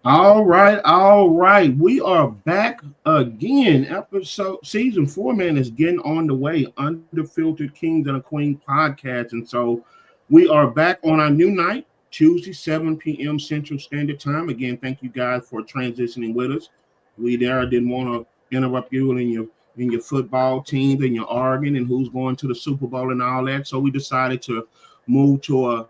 All right, all right. We are back again. Episode season 4, man, is getting on the way. Underfiltered Kings and a Queen podcast. And so we are back on our new night, Tuesday, 7 p.m. Central Standard Time. Again, thank you guys for transitioning with us. We there didn't want to interrupt you in your football teams and your Oregon and who's going to the Super Bowl and all that. So we decided to move to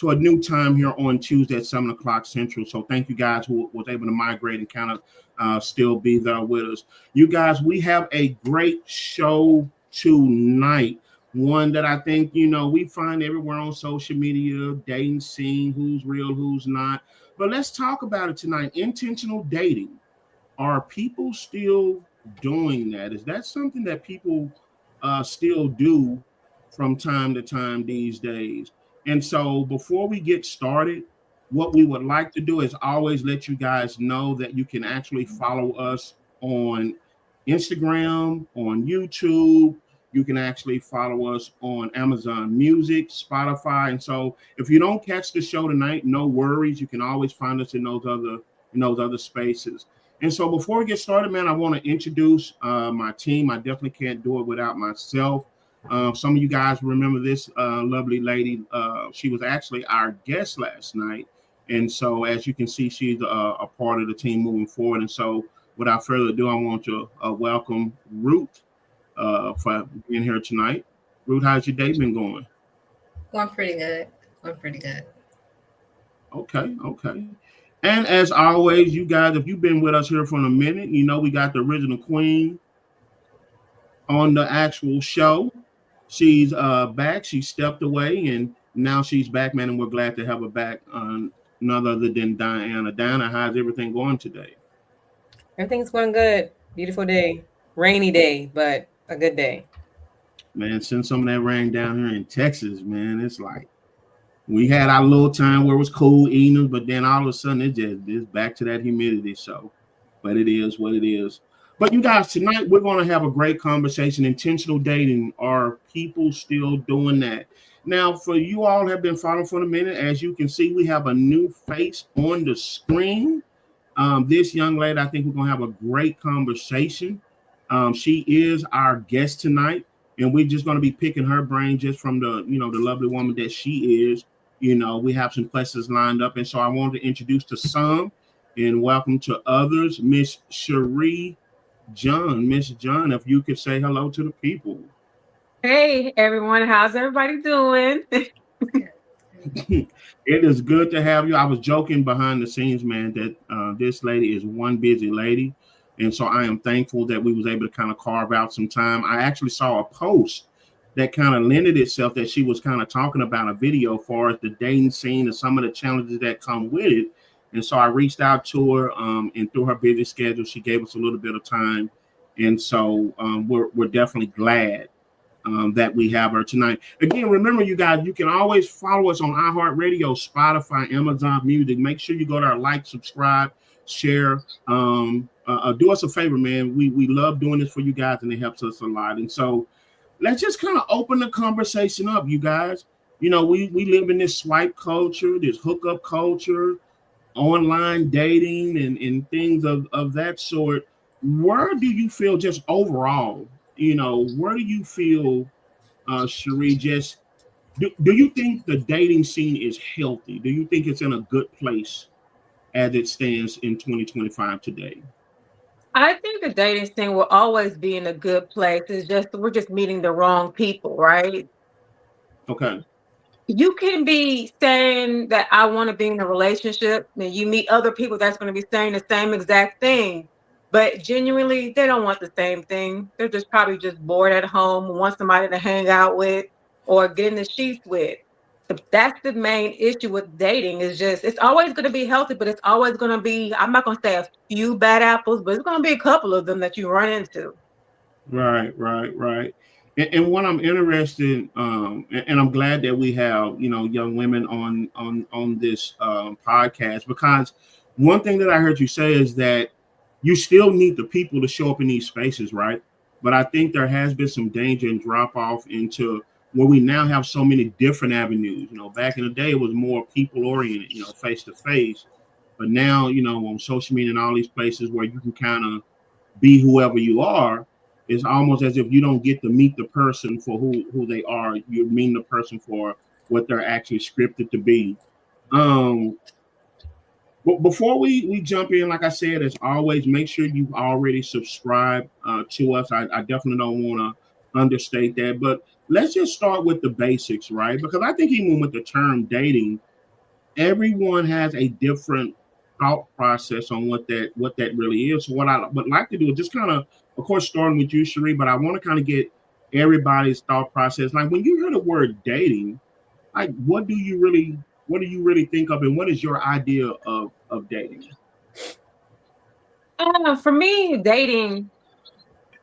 a new time here on Tuesday at 7 o'clock Central. So thank you guys who was able to migrate and kind of still be there with us. You guys, we have a great show tonight. One that I think, we find everywhere on social media, dating scene, who's real, who's not. But let's talk about it tonight. Intentional dating. Are people still doing that? Is that something that people still do from time to time these days? And so before we get started, what we would like to do is always let you guys know that you can actually follow us on Instagram, on YouTube. You can actually follow us on Amazon Music, Spotify. And so if you don't catch the show tonight, no worries. You can always find us in those other spaces. And so before we get started, man, I want to introduce my team. I definitely can't do it without myself. Some of you guys remember this lovely lady. She was actually our guest last night. And so as you can see, she's a part of the team moving forward. And so without further ado, I want to welcome Ruth for being here tonight. Ruth, how's your day been going? Going pretty good. Going pretty good. Okay, okay. And as always, you guys, if you've been with us here for a minute, you know we got the original queen on the actual show. She's back. She stepped away, and now she's back, man. And we're glad to have her back. None other than Diana. Diana, how's everything going today? Everything's going good. Beautiful day. Rainy day, but a good day. Man, since some of that rain down here in Texas, man, it's like we had our little time where it was cool evenings, but then all of a sudden it's back to that humidity. So, but it is what it is. But you guys, tonight we're going to have a great conversation. Intentional dating. Are people still doing that? Now, for you all have been following for a minute, as you can see, we have a new face on the screen. This young lady, I think we're going to have a great conversation. She is our guest tonight, and we're just going to be picking her brain just from the lovely woman that she is. We have some questions lined up, and so I wanted to introduce to some and welcome to others, Miss Cherie John. Miss John, if you could say hello to the people. Hey, everyone. How's everybody doing? It is good to have you. I was joking behind the scenes, man, that this lady is one busy lady. And so I am thankful that we was able to kind of carve out some time. I actually saw a post that kind of lended itself that she was kind of talking about a video for us, the dating scene and some of the challenges that come with it. And so I reached out to her and through her busy schedule, she gave us a little bit of time. And so we're definitely glad that we have her tonight. Again, remember, you guys, you can always follow us on iHeartRadio, Spotify, Amazon Music. Make sure you go there, like, subscribe, share. Do us a favor, man. We love doing this for you guys, and it helps us a lot. And so let's just kind of open the conversation up, you guys. We live in this swipe culture, this hookup culture, online dating, and things of that sort. Where do you feel just overall, where do you feel, Cherie, just do you think the dating scene is healthy? Do you think it's in a good place as it stands in 2025 today? I think the dating scene will always be in a good place. It's just we're just meeting the wrong people, right? Okay. You can be saying that I want to be in a relationship, and you meet other people that's going to be saying the same exact thing. But genuinely, they don't want the same thing. They're just probably just bored at home, want somebody to hang out with or get in the sheets with. That's the main issue with dating is just it's always going to be healthy, but it's always going to be, I'm not going to say a few bad apples, but it's going to be a couple of them that you run into. Right, right, right. And what I'm interested, and I'm glad that we have young women on this podcast, because one thing that I heard you say is that you still need the people to show up in these spaces, right? But I think there has been some danger and drop off into where we now have so many different avenues. Back in the day, it was more people oriented, face to face. But now, on social media and all these places where you can kind of be whoever you are, it's almost as if you don't get to meet the person for who they are. You meet the person for what they're actually scripted to be. But before we jump in, like I said, as always, make sure you've already subscribed to us. I definitely don't want to understate that. But let's just start with the basics, right? Because I think even with the term dating, everyone has a different thought process on what that really is. So what I would like to do is just kind of course, starting with you, Cherie, but I want to kind of get everybody's thought process. Like when you hear the word dating, like what do you really think of, and what is your idea of dating? For me, dating,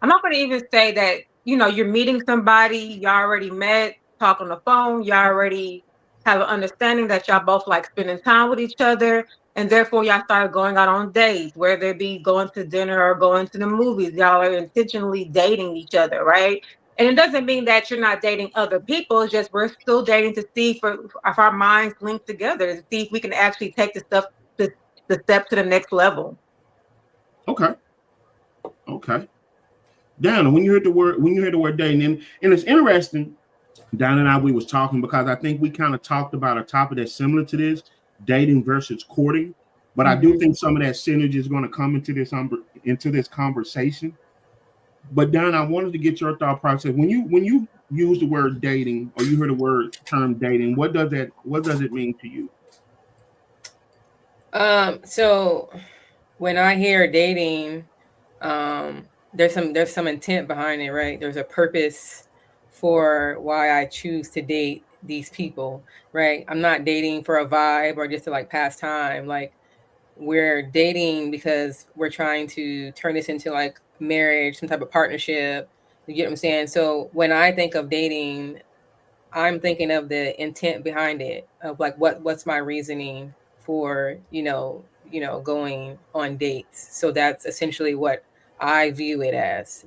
I'm not going to even say that, you're meeting somebody, you already met, talk on the phone, you already have an understanding that y'all both like spending time with each other, and therefore y'all started going out on dates, whether it be going to dinner or going to the movies. Y'all are intentionally dating each other, right? And it doesn't mean that you're not dating other people. It's just we're still dating to see if our minds link together, to see if we can actually take the step to the next level. Okay. Dan, when you heard the word dating, and it's interesting, Dan and I, we was talking because I think we kind of talked about a topic that's similar to this, dating versus courting. But I do think some of that synergy is going to come into this conversation. But Dan, I wanted to get your thought process. When you use the word dating, or you hear the term dating, what does it mean to you? So when I hear dating, there's some intent behind it, right? There's a purpose for why I choose to date these people, right? I'm not dating for a vibe or just to like pass time. Like we're dating because we're trying to turn this into like marriage, some type of partnership. You get what I'm saying? So when I think of dating, I'm thinking of the intent behind it, of like what's my reasoning for going on dates. So that's essentially what I view it as,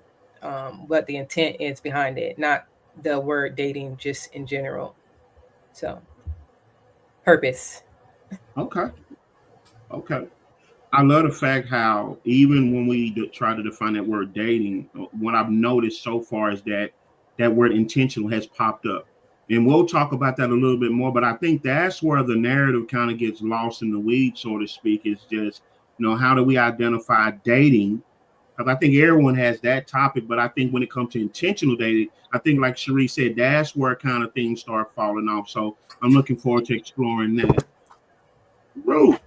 what the intent is behind it, not the word dating just in general. So purpose. Okay. I love the fact how even when we try to define that word dating, what I've noticed so far is that word intentional has popped up. And we'll talk about that a little bit more, but I think that's where the narrative kind of gets lost in the weeds, so to speak. Is just, how do we identify dating? Because I think everyone has that topic, but I think when it comes to intentional dating, I think like Cherie said, that's where kind of things start falling off. So I'm looking forward to exploring that. Ruth,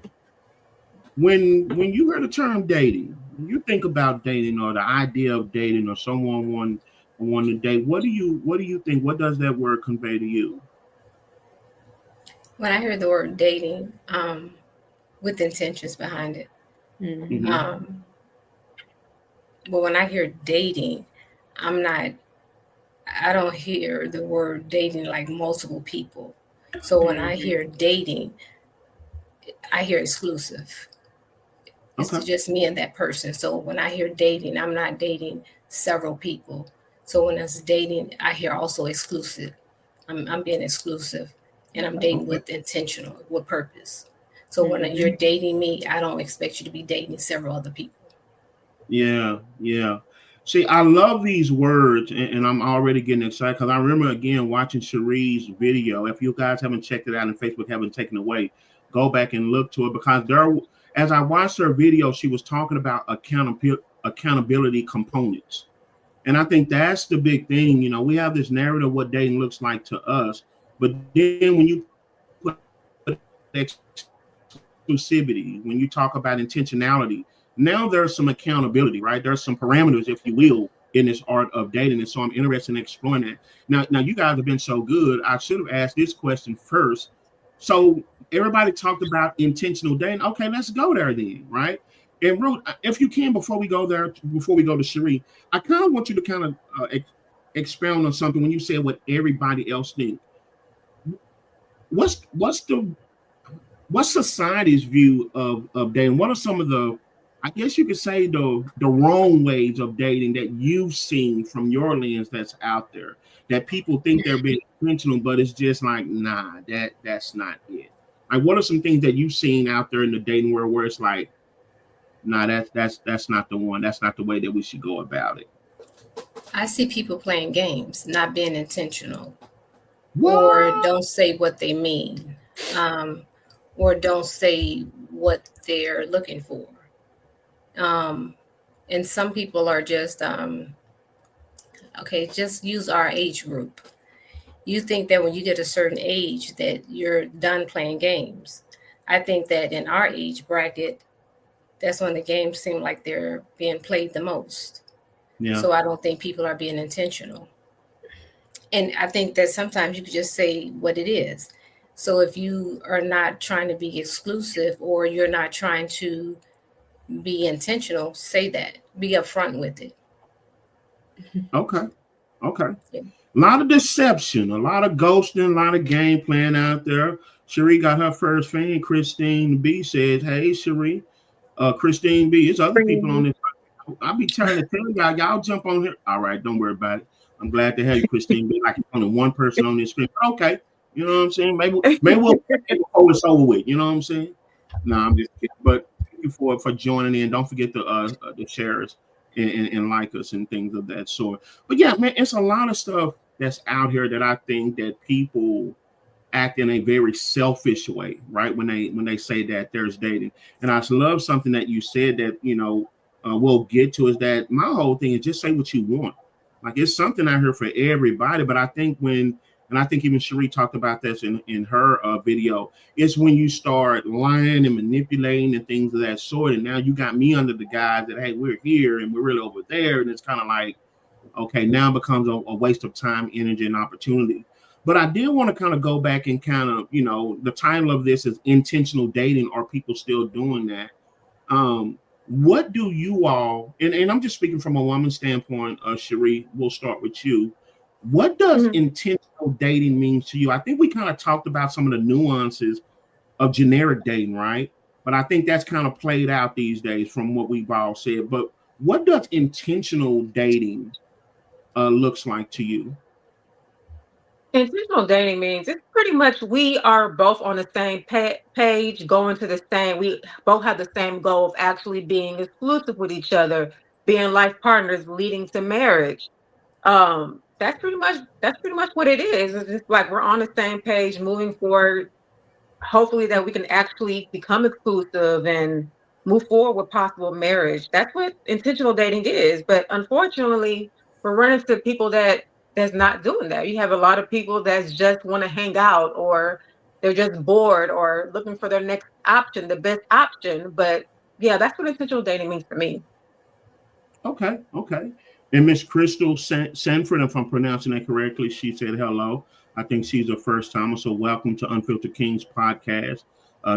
when you hear the term dating, when you think about dating or the idea of dating or someone want to date, what do you think? What does that word convey to you? When I hear the word dating, with intentions behind it. Mm-hmm. But when I hear dating, I don't hear the word dating like multiple people. So when I hear dating, I hear exclusive. It's Okay. just me and that person. So when I hear dating, I'm not dating several people. So when it's dating, I hear also exclusive. I'm being exclusive, and I'm dating with intentional, with purpose. So when you're dating me, I don't expect you to be dating several other people. Yeah. See, I love these words, and I'm already getting excited because I remember again watching Cherie's video. If you guys haven't checked it out and Facebook haven't taken it away, go back and look to it because as I watched her video, she was talking about accountability components. And I think that's the big thing. We have this narrative of what dating looks like to us, but then when you put exclusivity, when you talk about intentionality, now there's some accountability, right? There's some parameters, if you will, in this art of dating. And so I'm interested in exploring that. Now you guys have been so good. I should have asked this question first. So everybody talked about intentional dating. Okay, let's go there then, right? And Ruth, if you can, before we go to Cherie, I kind of want you to kind of expound on something when you said what everybody else thinks. What's society's view of dating? What are some of the, I guess you could say, the wrong ways of dating that you've seen from your lens that's out there that people think they're being intentional, but it's just like, nah, that's not it. Like, what are some things that you've seen out there in the dating world where it's like, nah, that's not the one. That's not the way that we should go about it. I see people playing games, not being intentional, or What? don't say what they mean, or don't say what they're looking for. Um, and some people are just, okay, just use our age group. You think that when you get a certain age that you're done playing games. I think that in our age bracket, that's when the games seem like they're being played the most. Yeah. So I don't think people are being intentional. And I think that sometimes you could just say what it is. So if you are not trying to be exclusive or you're not trying to be intentional, say that. Be upfront with it. Okay. Okay. Yeah. A lot of deception, a lot of ghosting, a lot of game playing out there. Cherie got her first fan. Christine B says, "Hey, Cherie, Christine B. It's other people on this. I'll be trying to tell y'all jump on here. All right, don't worry about it. I'm glad to have you, Christine B. Like it's only one person on this screen. But okay, you know what I'm saying? Maybe we'll get it before it's over with. You know what I'm saying? No, I'm just kidding. But thank you for joining in. Don't forget the shares and like us and things of that sort. But yeah, man, it's a lot of stuff that's out here that I think that people act in a very selfish way, right? When they say that there's dating, and I love something that you said that we'll get to is that my whole thing is just say what you want. Like it's something out here for everybody, but I think and I think even Cherie talked about this in her video. It's when you start lying and manipulating and things of that sort, and now you got me under the guise that hey, we're here and we're really over there, and it's kind of like okay, now it becomes a waste of time, energy, and opportunity. But I did want to kind of go back and kind of, the title of this is intentional dating. Are people still doing that? What do you all, and I'm just speaking from a woman's standpoint, Cherie, we'll start with you. What does intentional dating mean to you? I think we kind of talked about some of the nuances of generic dating, right? But I think that's kind of played out these days from what we've all said. But what does intentional dating looks like to you? Intentional dating means it's pretty much we are both on the same page, going to the same. We both have the same goal of actually being exclusive with each other, being life partners, leading to marriage. That's pretty much what it is. It's just like we're on the same page, moving forward. Hopefully, that we can actually become exclusive and move forward with possible marriage. That's what intentional dating is. But unfortunately, we're running into people that's not doing that. You have a lot of people that just want to hang out, or they're just bored, or looking for their next option, the best option. But yeah, that's what intentional dating means to me. Okay, okay. And Miss Crystal Sanford, if I'm pronouncing that correctly, she said hello. I think she's a first timer, so welcome to Unfiltered Kings podcast.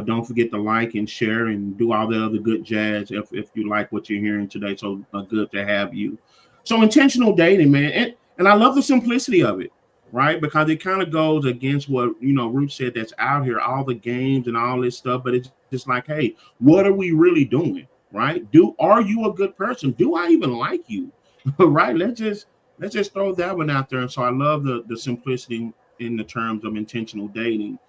Don't forget to like and share and do all the other good jazz if you like what you're hearing today. So good to have you. So intentional dating, man, and I love the simplicity of it, right? Because it kind of goes against what Ruth said that's out here, all the games and all this stuff. But it's just like, hey, what are we really doing? Right? Are you a good person? Do I even like you? Right? Let's just throw that one out there. And so I love the simplicity in the terms of intentional dating.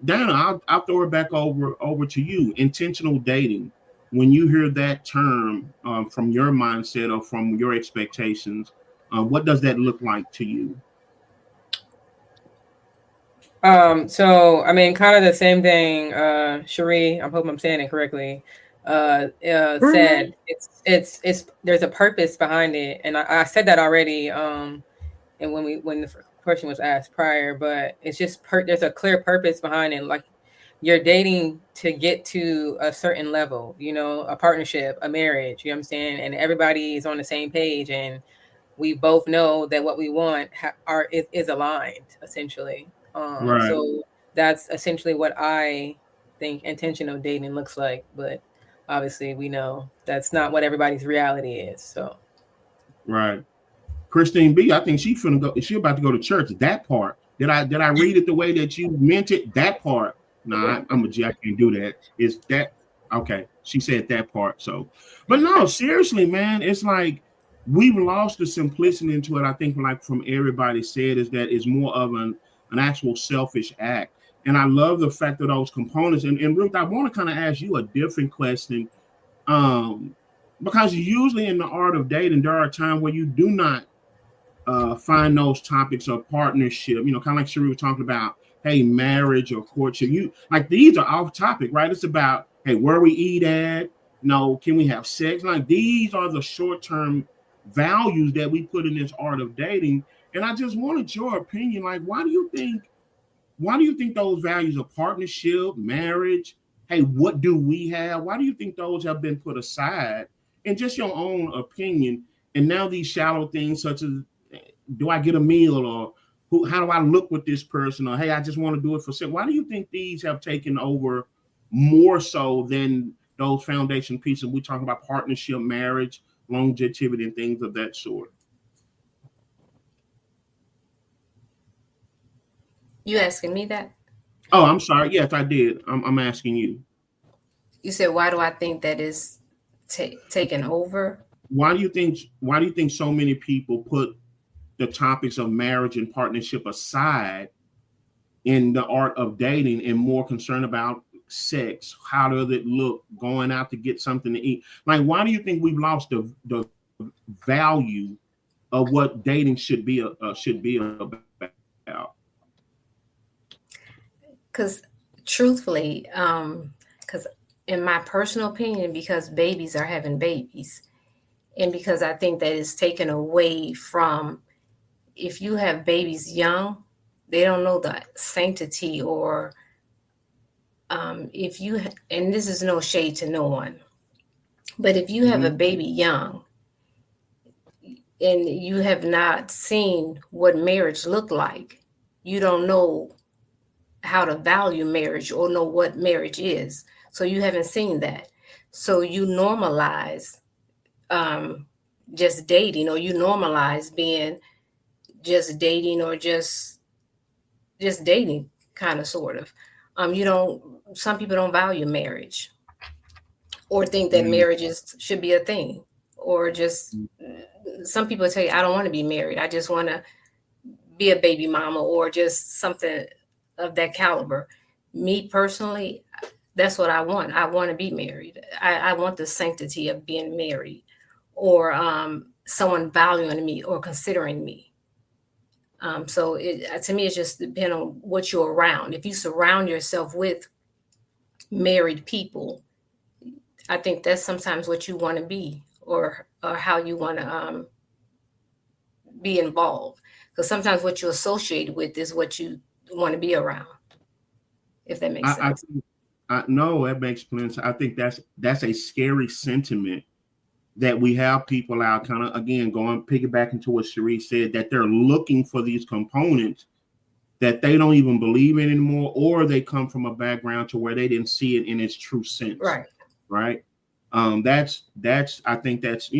Dana, I'll throw it back over to you. Intentional dating. When you hear that term from your mindset or from your expectations, what does that look like to you? So I mean, kind of the same thing. Cherie, I hope I'm saying it correctly. Said it's there's a purpose behind it, and I said that already. And when the question was asked prior, but it's just there's a clear purpose behind it. Like you're dating to get to a certain level, a partnership, a marriage. You know what I'm saying? And everybody is on the same page, and we both know that what we want is aligned, essentially. Right. So that's essentially what I think intentional dating looks like. But obviously, we know that's not what everybody's reality is. So, right. Christine B, I think she's about to go to church. That part. Did I read it the way that you meant it? That part. Nah, I'm a G. I can't do that. Is that okay? She said that part. So, but no, seriously, man, it's like we've lost the simplicity into it. I think, like from everybody said, is that it's more of an actual selfish act. And I love the fact that those components. And Ruth, I want to kind of ask you a different question, because usually in the art of dating, there are times where you do not find those topics of partnership, kind of like Sheree was talking about, hey, marriage or courtship. You like these are off topic, right? It's about, hey, where we eat at, can we have sex? Like these are the short-term values that we put in this art of dating. And I just wanted your opinion. Like, why do you think those values of partnership, marriage, hey, what do we have? Why do you think those have been put aside? And just your own opinion. And now these shallow things such as, do I get a meal, or how do I look with this person, or hey, I just want to do it for sex? Why do you think these have taken over more so than those foundation pieces? We talk about partnership, marriage, longevity, and things of that sort. You asking me that? Oh, I'm sorry. Yes, I did. I'm asking you. You said, why do I think that is taken over? Why do you think so many people put the topics of marriage and partnership aside in the art of dating and more concerned about sex? How does it look, going out to get something to eat? Like, why do you think we've lost the value of what dating should be about? Because truthfully, because in my personal opinion, because babies are having babies, and because I think that is taken away from, if you have babies young, they don't know the sanctity, or and this is no shade to no one, but if you have a baby young and you have not seen what marriage looked like, you don't know how to value marriage or know what marriage is. So you haven't seen that. So you normalize just dating, or you normalize being just dating, or just dating, kind of, sort of. Some people don't value marriage, or think that marriages should be a thing, or just, some people tell you, I don't want to be married. I just want to be a baby mama, or just something of that caliber. Me personally, that's what I want. I want to be married. I want the sanctity of being married, or someone valuing me or considering me. So to me, it's just depend on what you're around. If you surround yourself with married people, I think that's sometimes what you want to be, or how you want to be involved. Because sometimes what you associate with is what you want to be around. If that makes sense. No, that makes sense. I think that's a scary sentiment, that we have people out, kind of, again, going piggybacking to what Sheree said, that they're looking for these components that they don't even believe in anymore, or they come from a background to where they didn't see it in its true sense. Right. That's I think that's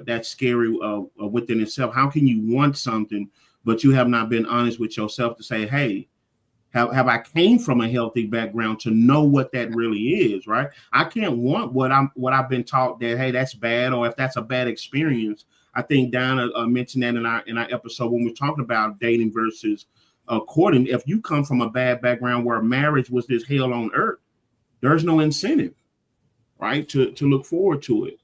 that's scary within itself. How can you want something but you have not been honest with yourself to say, hey, have I came from a healthy background to know what that really is, right? I can't want what I've been taught, that, hey, that's bad, or if that's a bad experience. I think Donna mentioned that in our episode when we talked about dating versus courting. If you come from a bad background where marriage was this hell on earth, there's no incentive, right, to look forward to it.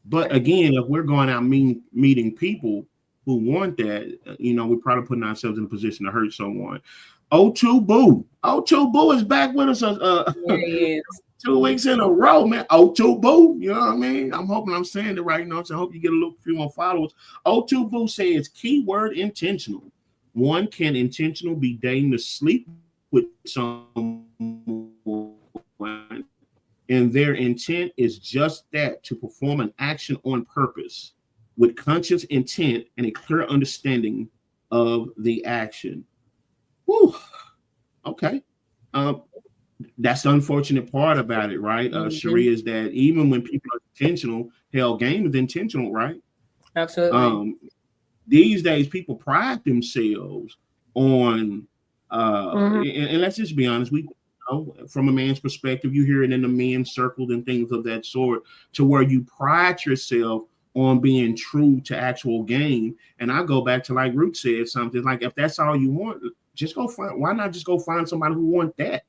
But again, if we're going out meeting people who want that, we're probably putting ourselves in a position to hurt someone. O2 Boo is back with us 2 weeks in a row, man. O2 Boo, you know what I mean? I'm hoping I'm saying it right now, so I hope you get a few more followers. O2 Boo says, keyword intentional. One can intentional be dating to sleep with someone, and their intent is just that, to perform an action on purpose with conscious intent and a clear understanding of the action. Whew. Okay. That's the unfortunate part about it, right? Sheree, is that even when people are intentional, hell, game is intentional, right? Absolutely. These days, people pride themselves on, and let's just be honest, from a man's perspective, you hear it in the men's circles and things of that sort, to where you pride yourself on being true to actual game. And I go back to, like Ruth said, something like, if that's all you want, why not just go find somebody who want that,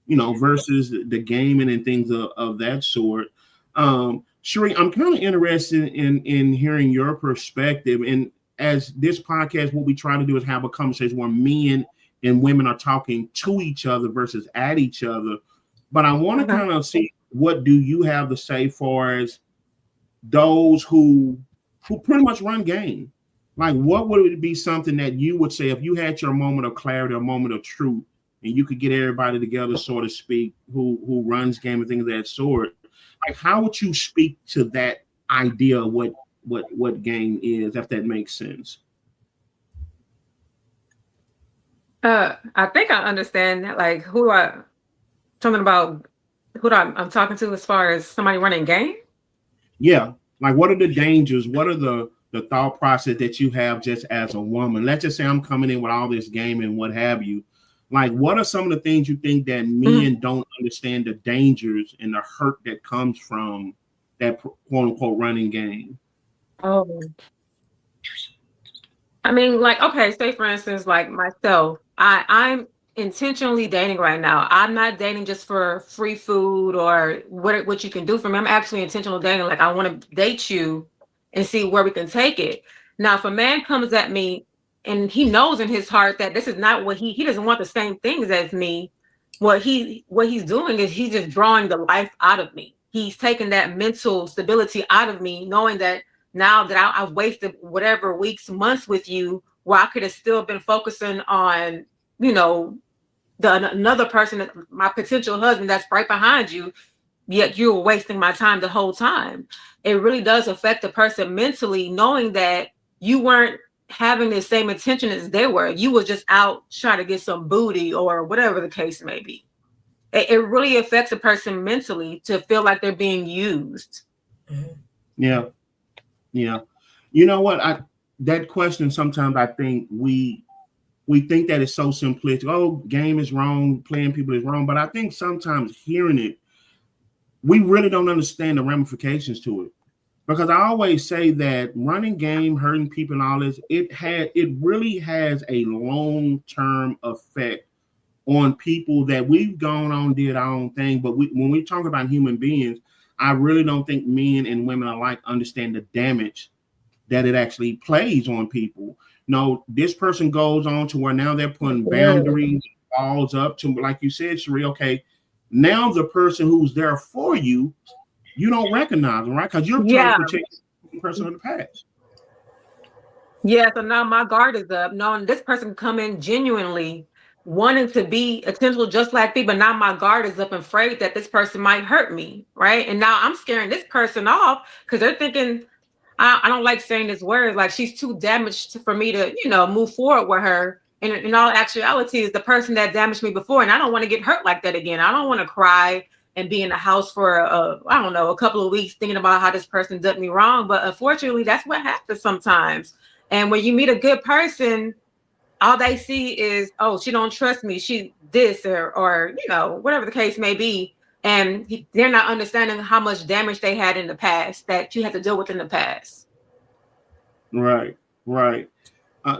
you know, versus the gaming and things of that sort. Sheree, I'm kind of interested in hearing your perspective. And as this podcast, what we try to do is have a conversation where men and women are talking to each other versus at each other. But I want to kind of see, what do you have to say for as those who pretty much run game? Like, what would it be something that you would say if you had your moment of clarity, a moment of truth, and you could get everybody together, so to speak, who runs game and things of that sort? Like, how would you speak to that idea of what game is, if that makes sense? I think I understand that, like something about who I'm talking to as far as somebody running game. Yeah. Like, what are the dangers? What are the thought process that you have just as a woman? Let's just say I'm coming in with all this game and what have you. Like, what are some of the things you think that men don't understand, the dangers and the hurt that comes from that quote unquote running game? Oh, I mean, like, okay, say for instance, like myself, I'm intentionally dating right now. I'm not dating just for free food or what you can do for me. I'm actually intentional dating. Like, I want to date you and see where we can take it. Now, if a man comes at me and he knows in his heart that this is not what he doesn't want the same things as me, what he's doing is he's just drawing the life out of me. He's taking that mental stability out of me, knowing that now that I've wasted whatever weeks, months with you, where I could have still been focusing on, you know, another person, my potential husband that's right behind you, yet you were wasting my time the whole time. It really does affect the person mentally, knowing that you weren't having the same intention as they were. You were just out trying to get some booty or whatever the case may be. It really affects a person mentally to feel like they're being used. Yeah. Yeah. You know what? That question, sometimes I think we think that it's so simplistic. Oh, game is wrong, playing people is wrong. But I think sometimes hearing it, we really don't understand the ramifications to it. Because I always say that running game, hurting people and all this, it really has a long-term effect on people that we've gone on, did our own thing. But when we talk about human beings, I really don't think men and women alike understand the damage that it actually plays on people. No, this person goes on to where now they're putting boundaries, walls up to, like you said, Sheree, okay, now the person who's there for you, you don't recognize them, right? Because you're trying to protect the person of the past. Yeah, so now my guard is up, knowing this person come in genuinely wanting to be essential just like me, but now my guard is up and afraid that this person might hurt me, right? And now I'm scaring this person off because they're thinking, I don't like saying this word, like she's too damaged for me to, move forward with her. And in all actuality, is the person that damaged me before, and I don't want to get hurt like that again. I don't want to cry and be in the house for I don't know, a couple of weeks thinking about how this person did me wrong. But unfortunately, that's what happens sometimes. And when you meet a good person, all they see is, oh, she don't trust me. She this or whatever the case may be. And they're not understanding how much damage they had in the past that you had to deal with in the past. Right.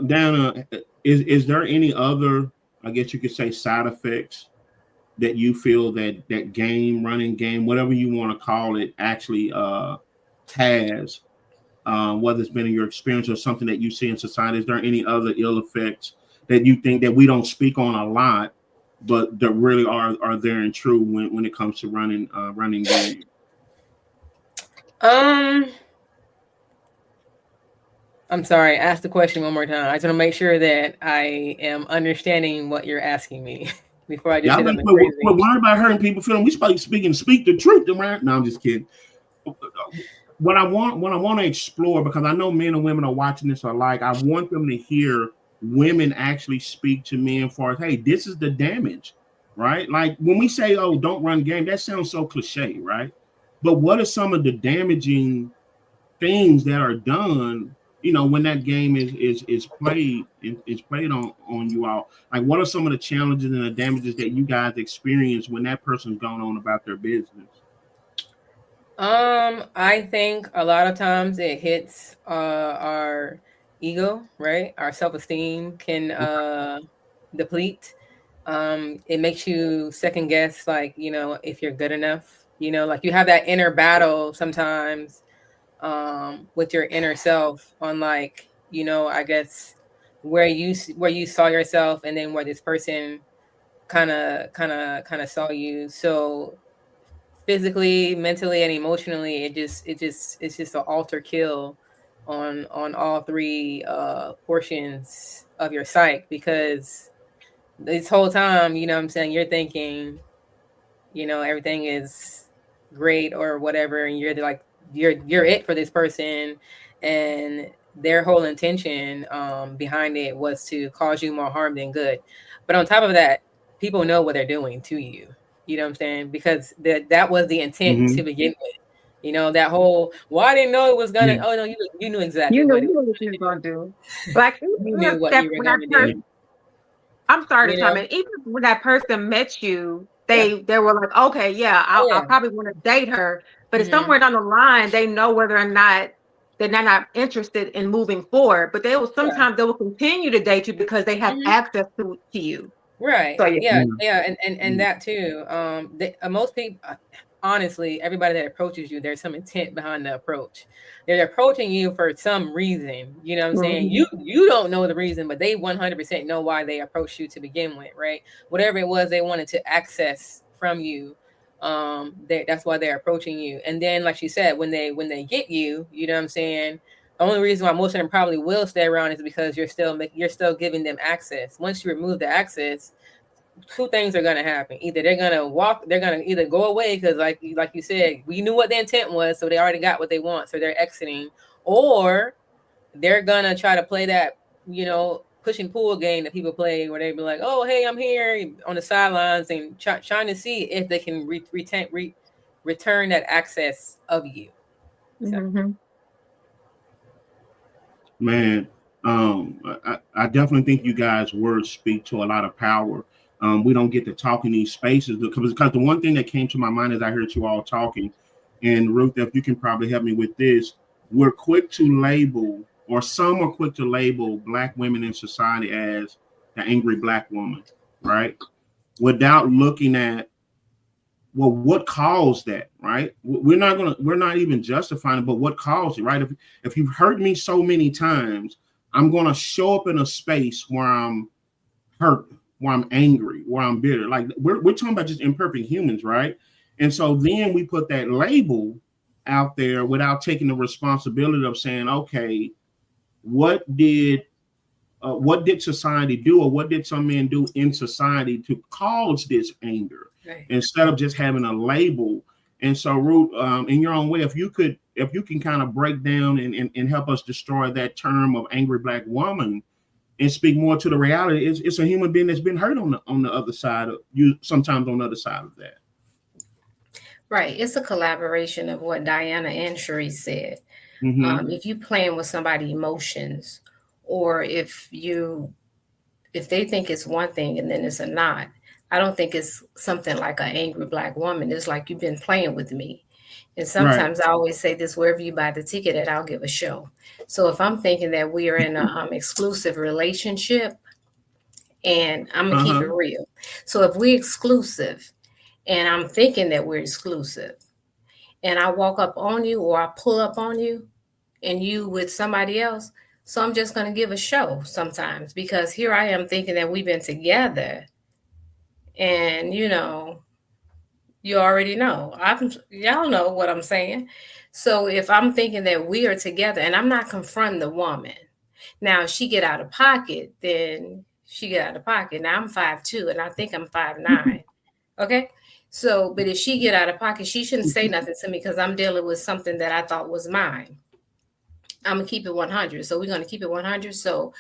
Dana, is there any other, I guess you could say, side effects that you feel that running game, whatever you want to call it, actually has, whether it's been in your experience or something that you see in society? Is there any other ill effects that you think that we don't speak on a lot, but that really are there and true when it comes to running game? I'm sorry, ask the question one more time. I just want to make sure that I am understanding what you're asking me before I just say something crazy. We're worried about hurting people feeling. We speak the truth, right? No, I'm just kidding. What I want to explore, because I know men and women are watching this alike, I want them to hear women actually speak to men for, hey, this is the damage, right? Like when we say, oh, don't run game, that sounds so cliche, right? But what are some of the damaging things that are done, when that game is played on you all? Like, what are some of the challenges and the damages that you guys experience when that person's going on about their business? I think a lot of times it hits our ego, right? Our self-esteem can deplete. It makes you second guess, like, if you're good enough, like you have that inner battle sometimes, with your inner self on, like, I guess where you saw yourself, and then where this person kind of saw you. So physically, mentally, and emotionally, it's just an alter kill on all three portions of your psyche, because this whole time, what I'm saying, you're thinking, everything is great or whatever, and you're like, you're it for this person, and their whole intention behind it was to cause you more harm than good. But on top of that, people know what they're doing to you. You know what I'm saying? Because that was the intent Mm-hmm. to begin with. That whole, well, I didn't know it was gonna. Yeah. Oh no, you knew exactly You know, what it you was know what gonna you're do. gonna do. Like You even knew if what that you were when that gonna Yeah. do. person, I'm sorry to You chime know? in. Even when that person met you, Yeah. they were like, okay, yeah, Oh I'll yeah. probably want to date her. But it's Mm-hmm. somewhere down the line, they know whether or not they're not interested in moving forward. But Yeah. sometimes they will continue to date you because they have Mm-hmm. access to you. Right. So yeah. Yeah. Yeah. Yeah. And that too. Most people, honestly, everybody that approaches you, there's some intent behind the approach. They're approaching you for some reason. You know what I'm saying? Mhm. You don't know the reason, but they 100% know why they approached you to begin with, right? Whatever it was they wanted to access from you, that's why they're approaching you. And then, like she said, when they get you, you know what I'm saying? The only reason why most of them probably will stay around is because you're still giving them access. Once you remove the access, two things are gonna happen. Either they're gonna either go away because, like you said, we knew what the intent was, so they already got what they want, so they're exiting, or they're gonna try to play that, push and pull game that people play, where they be like, "Oh, hey, I'm here," on the sidelines, and trying to see if they can return that access of you. So. Mhm. Man, I definitely think you guys' words speak to a lot of power. We don't get to talk in these spaces because the one thing that came to my mind as I heard you all talking, and Ruth, if you can probably help me with this, we're quick to label, or some are quick to label Black women in society as the angry Black woman, right? Without looking at, well, what caused that, right? We're not even justifying it, but what caused it, right? If you've hurt me so many times, I'm gonna show up in a space where I'm hurt, where I'm angry, where I'm bitter. Like we're talking about just imperfect humans, right? And so then we put that label out there without taking the responsibility of saying, okay, what did what did society do, or what did some men do in society to cause this anger, Right. instead of just having a label? And so, Ruth, in your own way, if you can kind of break down and help us destroy that term of angry Black woman and speak more to the reality, it's a human being that's been hurt on the other side of you, sometimes on the other side of that. Right. It's a collaboration of what Diana and Cherie said. Mm-hmm. If you playing with somebody's emotions, or if they think it's one thing and then it's a not, I don't think it's something like an angry Black woman. It's like you've been playing with me. And Right. sometimes I always say this: wherever you buy the ticket at, I'll give a show. So if I'm thinking that we are in an exclusive relationship, and I'm gonna keep it Uh-huh. real. So if we're exclusive, and I'm thinking that we're exclusive, and I walk up on you or I pull up on you, and you with somebody else, so I'm just gonna give a show sometimes, because here I am thinking that we've been together, and you already know. Y'all know what I'm saying. So if I'm thinking that we are together and I'm not confronting the woman, now if she get out of pocket, then she get out of pocket. Now I'm 5'2" and I think I'm 5'9". Okay. So, but if she get out of pocket, she shouldn't say nothing to me because I'm dealing with something that I thought was mine. I'm gonna keep it 100. So we're gonna keep it 100. So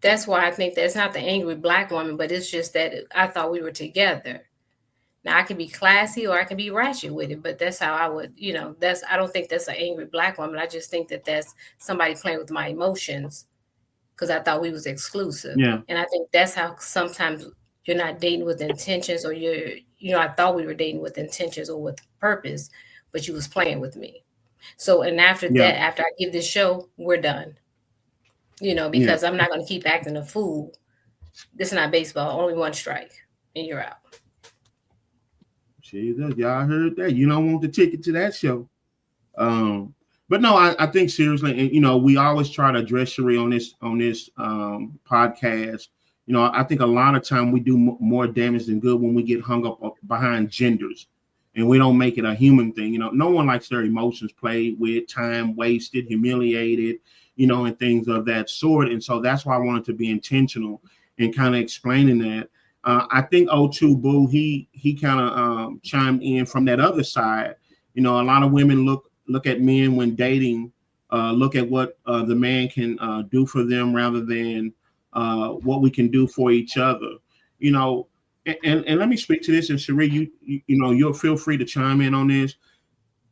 that's why I think that's not the angry Black woman, but it's just that I thought we were together. Now I can be classy or I can be ratchet with it, but that's how I would, I don't think that's an angry Black woman. I just think that that's somebody playing with my emotions because I thought we was exclusive. Yeah. And I think that's how sometimes you're not dating with intentions, or I thought we were dating with intentions or with purpose, but you was playing with me. So, and after Yeah. that, after I give this show, we're done, Yeah. because I'm not going to keep acting a fool This is not baseball. Only one strike and you're out. Jesus, y'all heard that. You don't want the ticket to that show. But no, I think seriously, and we always try to address Cherie on this podcast. I think a lot of time we do more damage than good when we get hung up behind genders, and we don't make it a human thing. No one likes their emotions played with, time wasted, humiliated, and things of that sort. And so that's why I wanted to be intentional in kind of explaining that. I think O2 Boo, he kind of chimed in from that other side. A lot of women look at men when dating, look at what the man can do for them rather than what we can do for each other. And let me speak to this. And Cherie, you'll feel free to chime in on this.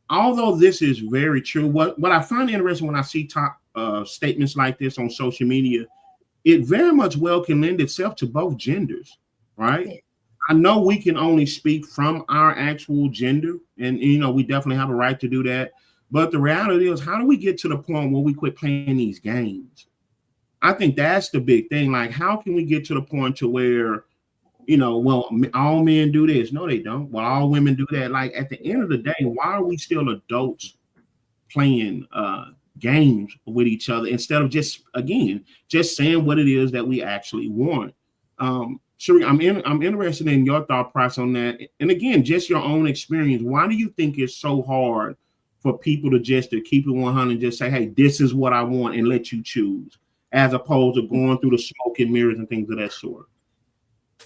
Although this is very true, what I find interesting when I see top statements like this on social media, it very much well can lend itself to both genders, right? Yeah. I know we can only speak from our actual gender, and we definitely have a right to do that. But the reality is, how do we get to the point where we quit playing these games? I think that's the big thing. Like, how can we get to the point to where, well, all men do this? No, they don't. Well, all women do that. Like, at the end of the day, why are we still adults playing games with each other instead of just saying what it is that we actually want? Cherie, I'm interested in your thought process on that. And again, just your own experience. Why do you think it's so hard for people to keep it 100 and just say, hey, this is what I want and let you choose, as opposed to going through the smoke and mirrors and things of that sort?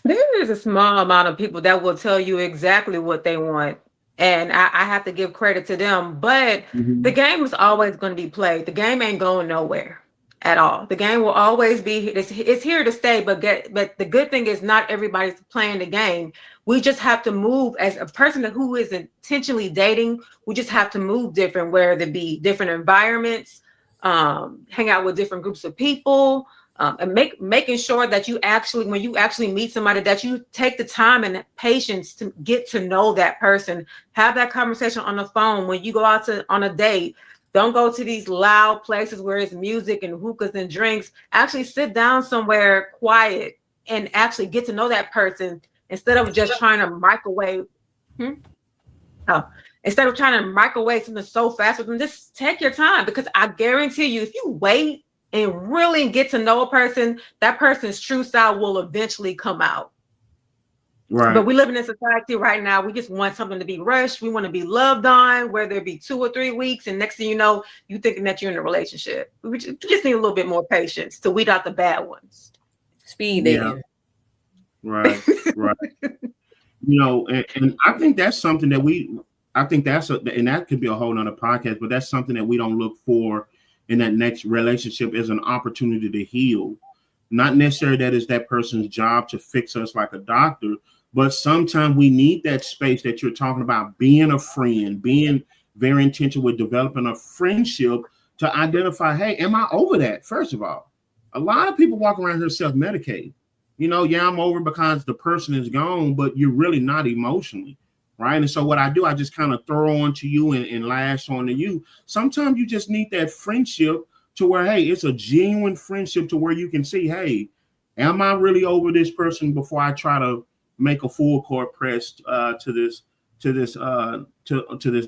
There is a small amount of people that will tell you exactly what they want. And I have to give credit to them. But the game is always going to be played. The game ain't going nowhere at all. The game will always be, it's here to stay. But the good thing is not everybody's playing the game. We just have to move as a person who is intentionally dating. We just have to move different, whether it be different environments, hang out with different groups of people, and making sure that you actually, when you actually meet somebody, that you take the time and patience to get to know that person. Have that conversation on the phone when you go out on a date. Don't go to these loud places where it's music and hookahs and drinks. Actually sit down somewhere quiet and actually get to know that person instead of just trying to microwave. Instead of trying to microwave something so fast with them, just take your time, because I guarantee you, if you wait and really get to know a person, that person's true side will eventually come out. Right. But we live in a society right now, we just want something to be rushed. We want to be loved on, whether it be 2 or 3 weeks. And next thing you know, you thinking that you're in a relationship. We just need a little bit more patience to weed out the bad ones. Speed dating. Yeah. Right. And I think that's something that and that could be a whole nother podcast, but that's something that we don't look for in that next relationship as an opportunity to heal. Not necessarily that it's that person's job to fix us like a doctor, but sometimes we need that space that you're talking about, being a friend, being very intentional with developing a friendship to identify, hey, am I over that? First of all, a lot of people walk around here self-medicating. I'm over because the person is gone, but you're really not emotionally, right? And so what I do, I just kind of throw on to you and lash on to you. Sometimes you just need that friendship to where, hey, it's a genuine friendship to where you can see, hey, am I really over this person before I try to make a full court press to this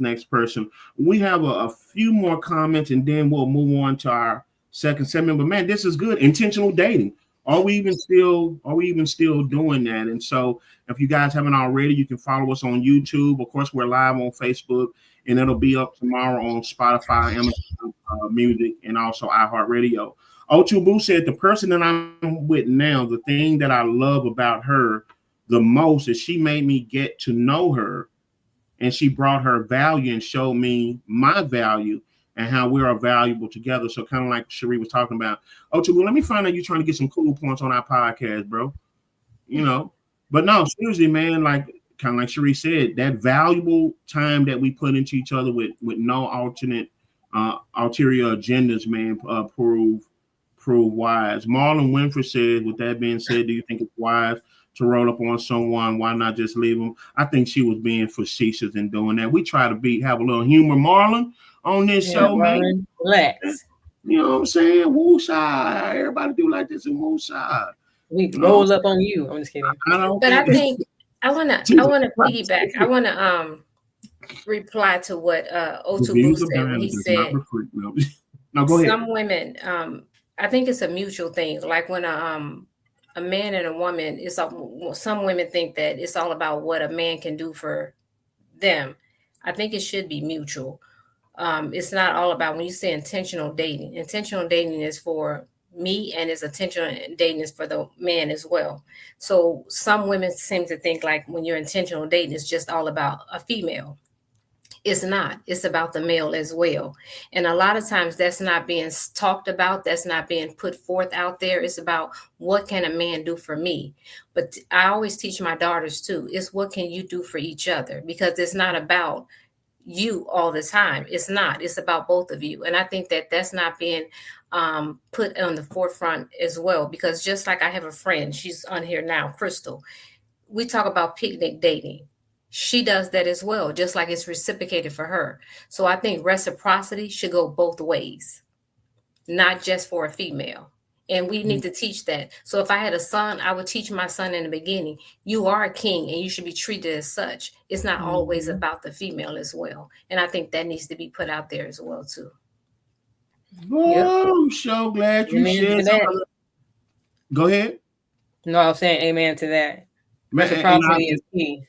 next person. We have a few more comments and then we'll move on to our second segment. But man, this is good. Intentional dating. Are we even still doing that? And so if you guys haven't already, you can follow us on YouTube. Of course, we're live on Facebook, and it'll be up tomorrow on Spotify, Amazon Music, and also iHeartRadio. O2 said, the person that I'm with now, the thing that I love about her the most is she made me get to know her, and she brought her value and showed me my value and how we are valuable together. So kind of like Cherie was talking about, O2, let me find out you're trying to get some cool points on our podcast, bro. But no, seriously, man, like kind of like Cherie said, that valuable time that we put into each other with no ulterior agendas, man, prove wise. Marlon Winfrey says, with that being said, do you think it's wise to roll up on someone? Why not just leave them? I think she was being facetious in doing that. We try to have a little humor, Marlon, on this show, Marlon, man. Relax. You know what I'm saying? Woosah. Everybody do like this in Woosah. We roll up on you. I'm just kidding. I don't But I think. think I wanna piggyback. I wanna reply to what The O2 Boo views of said when Diana he does not said reflect. No, no, go ahead. some women, I think it's a mutual thing. Like when a man and a woman, some women think that it's all about what a man can do for them. I think it should be mutual. It's not all about, when you say intentional dating. Intentional dating is for me, and it's intentional dating is for the man as well. So some women seem to think like when you're intentional dating, it's just all about a female. It's not. It's about the male as well. And a lot of times that's not being talked about. That's not being put forth out there. It's about what can a man do for me? But I always teach my daughters too. It's what can you do for each other? Because it's not about you all the time. It's not. It's about both of you. And I think that that's not being put on the forefront as well. Because just like I have a friend, she's on here now, Crystal. We talk about picnic dating. She does that as well, just like it's reciprocated for her. So I think reciprocity should go both ways, not just for a female. And we need to teach that. So if I had a son, I would teach my son in the beginning, you are a king and you should be treated as such. It's not always about the female as well. And I think that needs to be put out there as well too. Oh, I'm so glad you said that. Go ahead. No, I was saying amen to that. Reciprocity is key.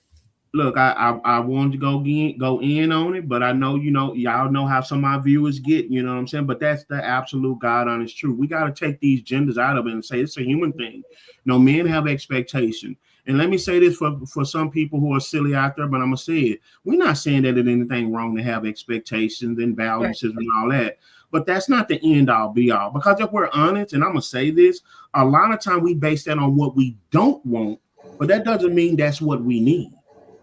Look, I wanted to go in on it, but I know, y'all know how some of my viewers get, you know what I'm saying? But that's the absolute God honest truth. We got to take these genders out of it and say it's a human thing. Men have expectation. And let me say this for some people who are silly out there, but I'm going to say it. We're not saying that there's anything wrong to have expectations and values and all that. But that's not the end all be all. Because if we're honest, and I'm going to say this, a lot of time we base that on what we don't want, but that doesn't mean that's what we need.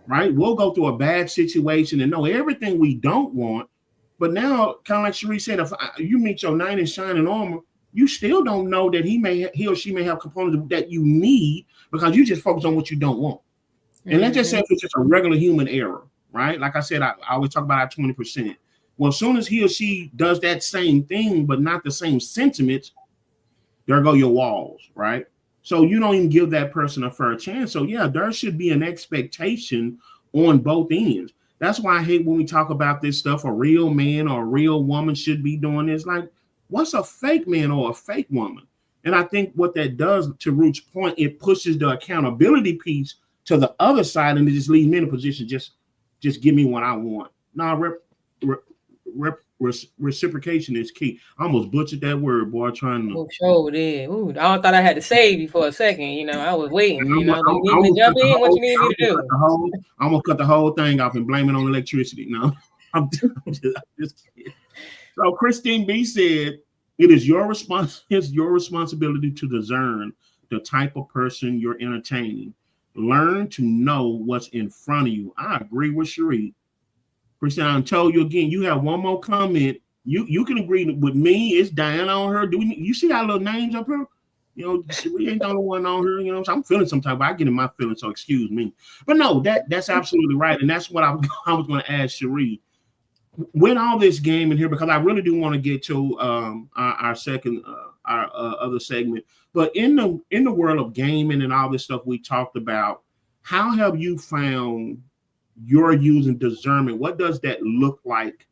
Right? We'll go through a bad situation and know everything we don't want. But now, kind of like Cherie said, if you meet your knight in shining armor, you still don't know that he or she may have components that you need because you just focus on what you don't want. And let's just say if it's just a regular human error, right? Like I said, I always talk about our 20%. Well, as soon as he or she does that same thing, but not the same sentiments, there go your walls, right? So you don't even give that person a fair chance. So yeah, there should be an expectation on both ends. That's why I hate when we talk about this stuff. A real man or a real woman should be doing this. Like, what's a fake man or a fake woman? And I think what that does, to Ruth's point, it pushes the accountability piece to the other side, and it just leaves me in a position, just give me what I want. Now, reciprocation is key. I almost butchered that word, boy. Trying to. Sure did. Ooh, I thought I had to save you for a second. I was waiting. I'm you need me to jump in. What you need me to do? I'm gonna cut the whole thing off and blame it on electricity. No, I'm just kidding. So Christine B said, "It is your responsibility to discern the type of person you're entertaining. Learn to know what's in front of you." I agree with Cherie. Christine, I told you again, you have one more comment. You can agree with me. It's Diana on her. You see our little names up here? We ain't the only one on here. So I'm feeling some type, but I get in my feelings, so excuse me. But no, that's absolutely right. And that's what I was going to ask Cherie. With all this game in here, because I really do want to get to our second, our other segment. But in the world of gaming and all this stuff we talked about, how have you found you're using discernment? What does that look like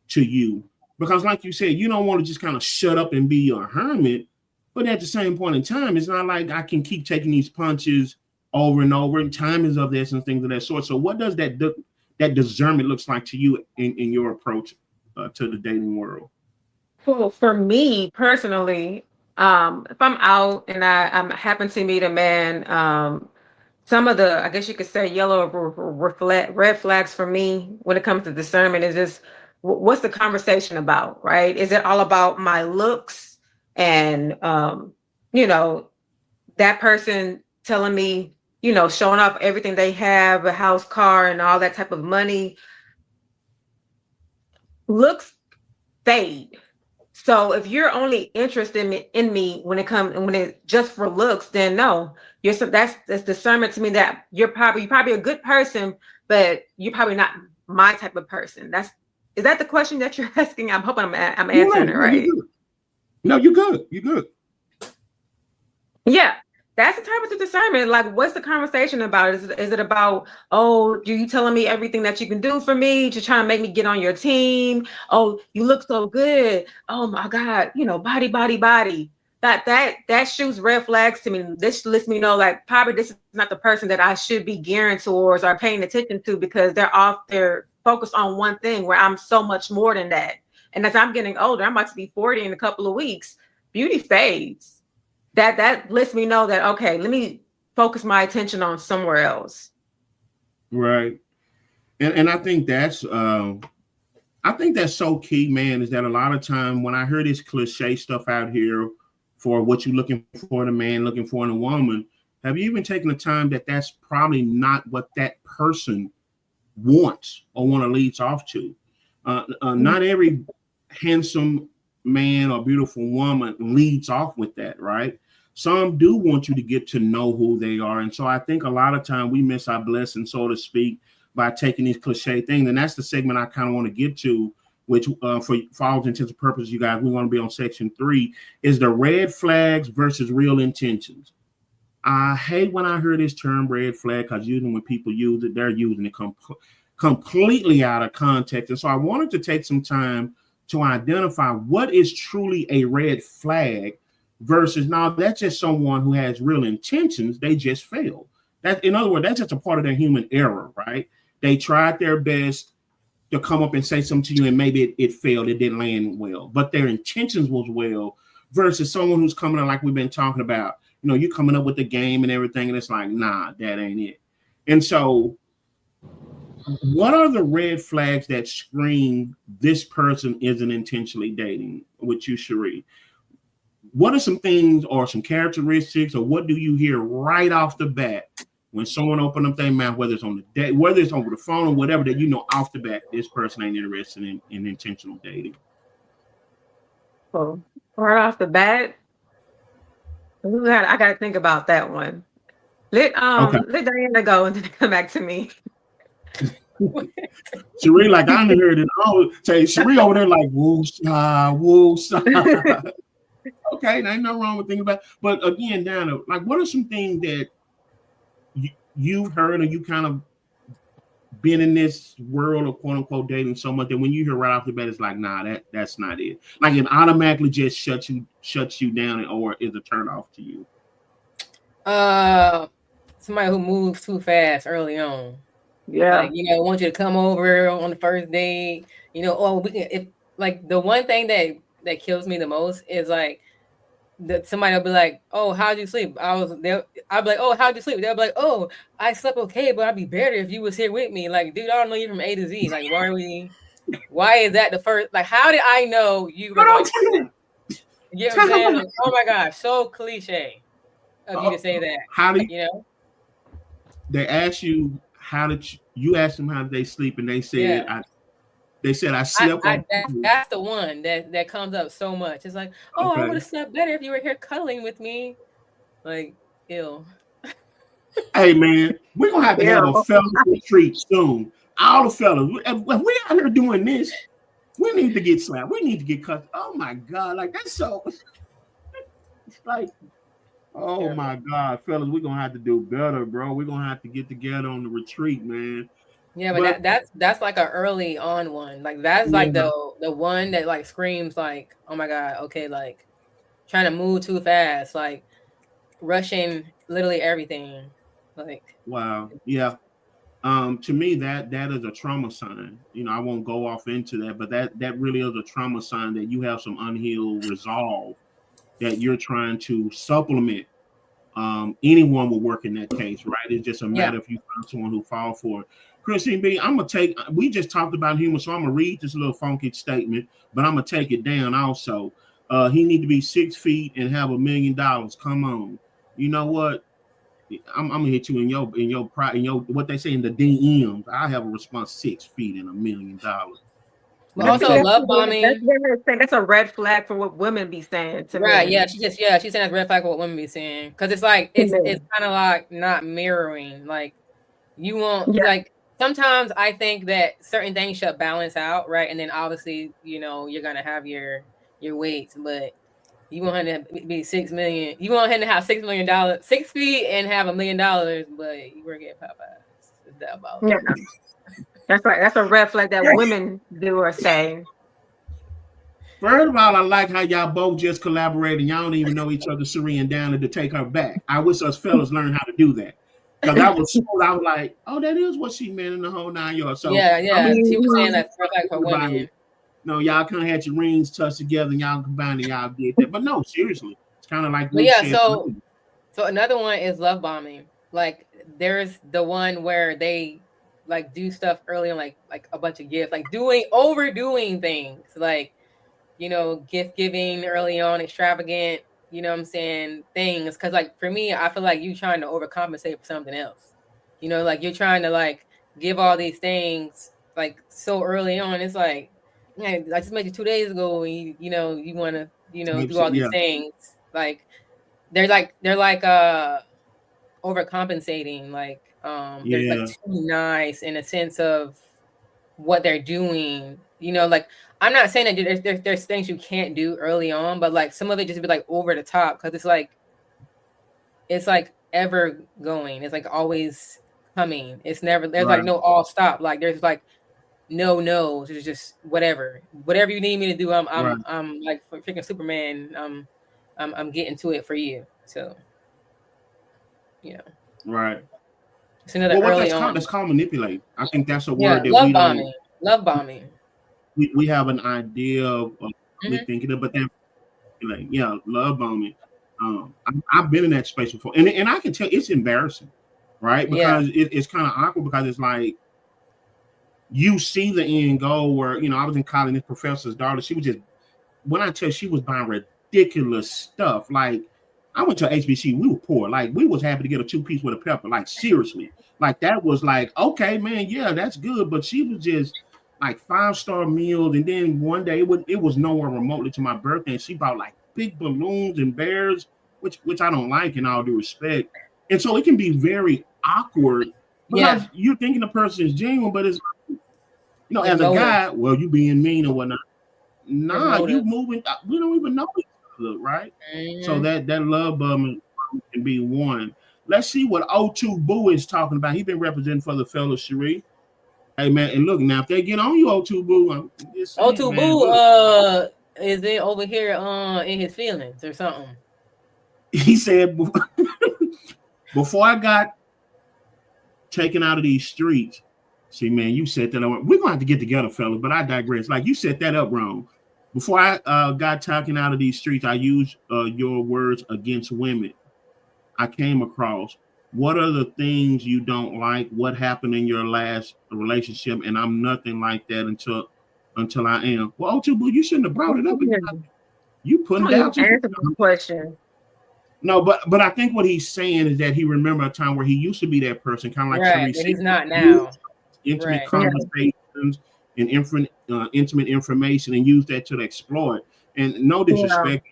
to you? Because like you said, you don't want to just kind of shut up and be a hermit, but at the same point in time, it's not like I can keep taking these punches over and over, and time is of this and things of that sort. So what does that discernment looks like to you in your approach to the dating world? Well, for me personally, if I'm out and I happen to meet a man, some of the, I guess you could say, yellow red flags for me when it comes to discernment is just, what's the conversation about, right? Is it all about my looks and, that person telling me, showing off everything they have, a house, car, and all that type of money? Looks fade. So if you're only interested in me when it's just for looks, then no, that's discernment to me that you're probably a good person, but you're probably not my type of person. Is that the question that you're asking? I'm hoping I'm answering it right. No, you're good. You're good. Yeah. That's the type of discernment. Like, what's the conversation about? Is it about, oh, you telling me everything that you can do for me to try to make me get on your team? Oh, you look so good. Oh my God, body, body, body. That shoots red flags to me. This lets me know, like, probably this is not the person that I should be gearing towards or paying attention to, because they're focused on one thing where I'm so much more than that. And as I'm getting older, I'm about to be 40 in a couple of weeks. Beauty fades. That lets me know that, okay, let me focus my attention on somewhere else. Right. And I think that's so key, man, is that a lot of time when I hear this cliche stuff out here for what you're looking for in a man, looking for in a woman, have you even taken the time that that's probably not what that person wants or want to leads off to? Not every handsome man or beautiful woman leads off with that, right? Some do want you to get to know who they are. And so I think a lot of time we miss our blessing, so to speak, by taking these cliche things. And that's the segment I kind of want to get to, which for all intents and purposes, you guys, we want to be on section 3, is the red flags versus real intentions. I hate when I hear this term red flag, because usually when people use it, they're using it completely out of context. And so I wanted to take some time to identify what is truly a red flag versus, now that's just someone who has real intentions, they just failed. That, in other words, that's just a part of their human error, right? They tried their best to come up and say something to you, and maybe it failed, it didn't land well, but their intentions was well, versus someone who's coming up, like we've been talking about, you coming up with the game and everything, and it's like, nah, that ain't it. And so what are the red flags that scream this person isn't intentionally dating with you, Cherie? What are some things or some characteristics, or what do you hear right off the bat when someone open up their mouth, whether it's on the day, whether it's over the phone or whatever, that off the bat, this person ain't interested in intentional dating? Well, right off the bat, I got to think about that one. Let Diana go and then come back to me. Cherie, like, I done heard it all. Say Cherie over there like, woosah. Okay, there ain't nothing wrong with thinking about it. But again, Diana, like, what are some things that you've heard, or you kind of been in this world of quote unquote dating so much that when you hear right off the bat, it's like, nah, that's not it. Like, it automatically just shuts you down, or is a turn off to you? Somebody who moves too fast early on. Yeah. Like, I want you to come over on the first date. We can. If, like, the one thing that kills me the most is like that somebody will be like, "Oh, how'd you sleep?" I'll be like, "Oh, how'd you sleep?" They'll be like, "Oh, I slept okay, but I'd be better if you was here with me." Like, dude, I don't know you from A to Z. Like, why is that the first? Like, how did I know you were going to? You know what I'm saying? Like, oh my gosh, so cliche of you to say that. How do they ask you, you asked them how did they sleep, and they said, I slept. That's the one that comes up so much. It's like, oh, okay. I would have slept better if you were here cuddling with me. Like, ew. Hey man, we're gonna have to have a fellas retreat soon. All the fellas, if we out here doing this, we need to get slapped. We need to get cut. Oh my god, like that's so. It's like, oh my god, fellas, we're gonna have to do better, bro. We're gonna have to get together on the retreat, man. Yeah, but that's like an early on one. Like, that's like the one that like screams like, oh my god, okay, like trying to move too fast, like rushing literally everything. Like, wow, yeah. To me, that is a trauma sign. I won't go off into that, but that really is a trauma sign that you have some unhealed resolve that you're trying to supplement. Anyone will work in that case, right? It's just a matter if you find someone who fall for it. Christine B, we just talked about humor, so I'm gonna read this little funky statement, but I'm gonna take it down also. He need to be 6 feet and have $1 million. Come on. You know what? I'm gonna hit you in your what they say in the DMs. I have a response 6 feet and $1 million. But also love bombing. That's a red flag for what women be saying to right, me. Yeah, she's saying that's red flag for what women be saying. Because it's like it's kind of like not mirroring. Like, you won't like sometimes I think that certain things should balance out, right? And then obviously, you're gonna have your weights, but You want him to be $6 million. You want him to have $6 million, 6 feet, and have $1 million, but you work at Popeyes. Is that about Yeah. That's a red flag that women do or say. First of all, I like how y'all both just collaborated. Y'all don't even know each other, Serene down to take her back. I wish us fellas learned how to do that. Because I was like, oh, that is what she meant in the whole 9 yards. So yeah. She was saying Mhm. that's perfect for women. No, y'all kind of had your rings touched together and y'all combined and y'all did that. But no, seriously, it's kind of like But Luke yeah, said. so another one is love bombing. Like there's the one where they like do stuff early on, like a bunch of gifts, like overdoing things, like gift giving early on, extravagant, what I'm saying, things. Because like for me, I feel like you trying to overcompensate for something else. Like you're trying to like give all these things like so early on. It's like, man, I just met you 2 days ago, and you want to do all these things. Like they're like overcompensating. Like they're like too nice in a sense of what they're doing. Like I'm not saying that there's things you can't do early on, but like some of it just be like over the top because it's like ever going. It's like always coming. It's never there's like no all stop. Like there's like no. It's just whatever you need me to do. I'm like freaking Superman. I'm getting to it for you. So Right. It's another early on. That's called manipulate. I think that's a word that love bombing. Love bombing. We have an idea of we thinking of, but then love bombing. I've been in that space before, and I can tell it's embarrassing, right? Because it's kind of awkward because it's like you see the end goal where I was in college. This professor's daughter, she was just when I tell she was buying ridiculous stuff. Like I went to HBC, we were poor. Like we was happy to get a 2-piece with a pepper. Like seriously, like that was like okay, man, yeah, that's good. But she was just like 5-star meals, and then one day it was nowhere remotely to my birthday, and she bought like big balloons and bears, which I don't like in all due respect. And so it can be very awkward because you're thinking the person is genuine, but it's as a guy, well, you being mean or whatnot. Nah, you moving. We don't even know each other, right? So that love bombing can be one. Let's see what O2 Boo is talking about. He's been representing for the fellow Cherie. Hey man, and look now, if they get on you, O2 Boo, O2 Boo, is it over here in his feelings or something? He said before I got taken out of these streets. See, man, you set that up. We're gonna have to get together, fellas, but I digress. Like you set that up wrong. Before I got taken out of these streets, I used your words against women. I came across. What are the things you don't like? What happened in your last relationship? And I'm nothing like that until I am. Well, O2 Boo, you shouldn't have brought it up. You putting down the question. No, but I think what he's saying is that he remembered a time where he used to be that person, kind of like right, but he's not now. Intimate conversations and intimate information, and use that to exploit. And no disrespect,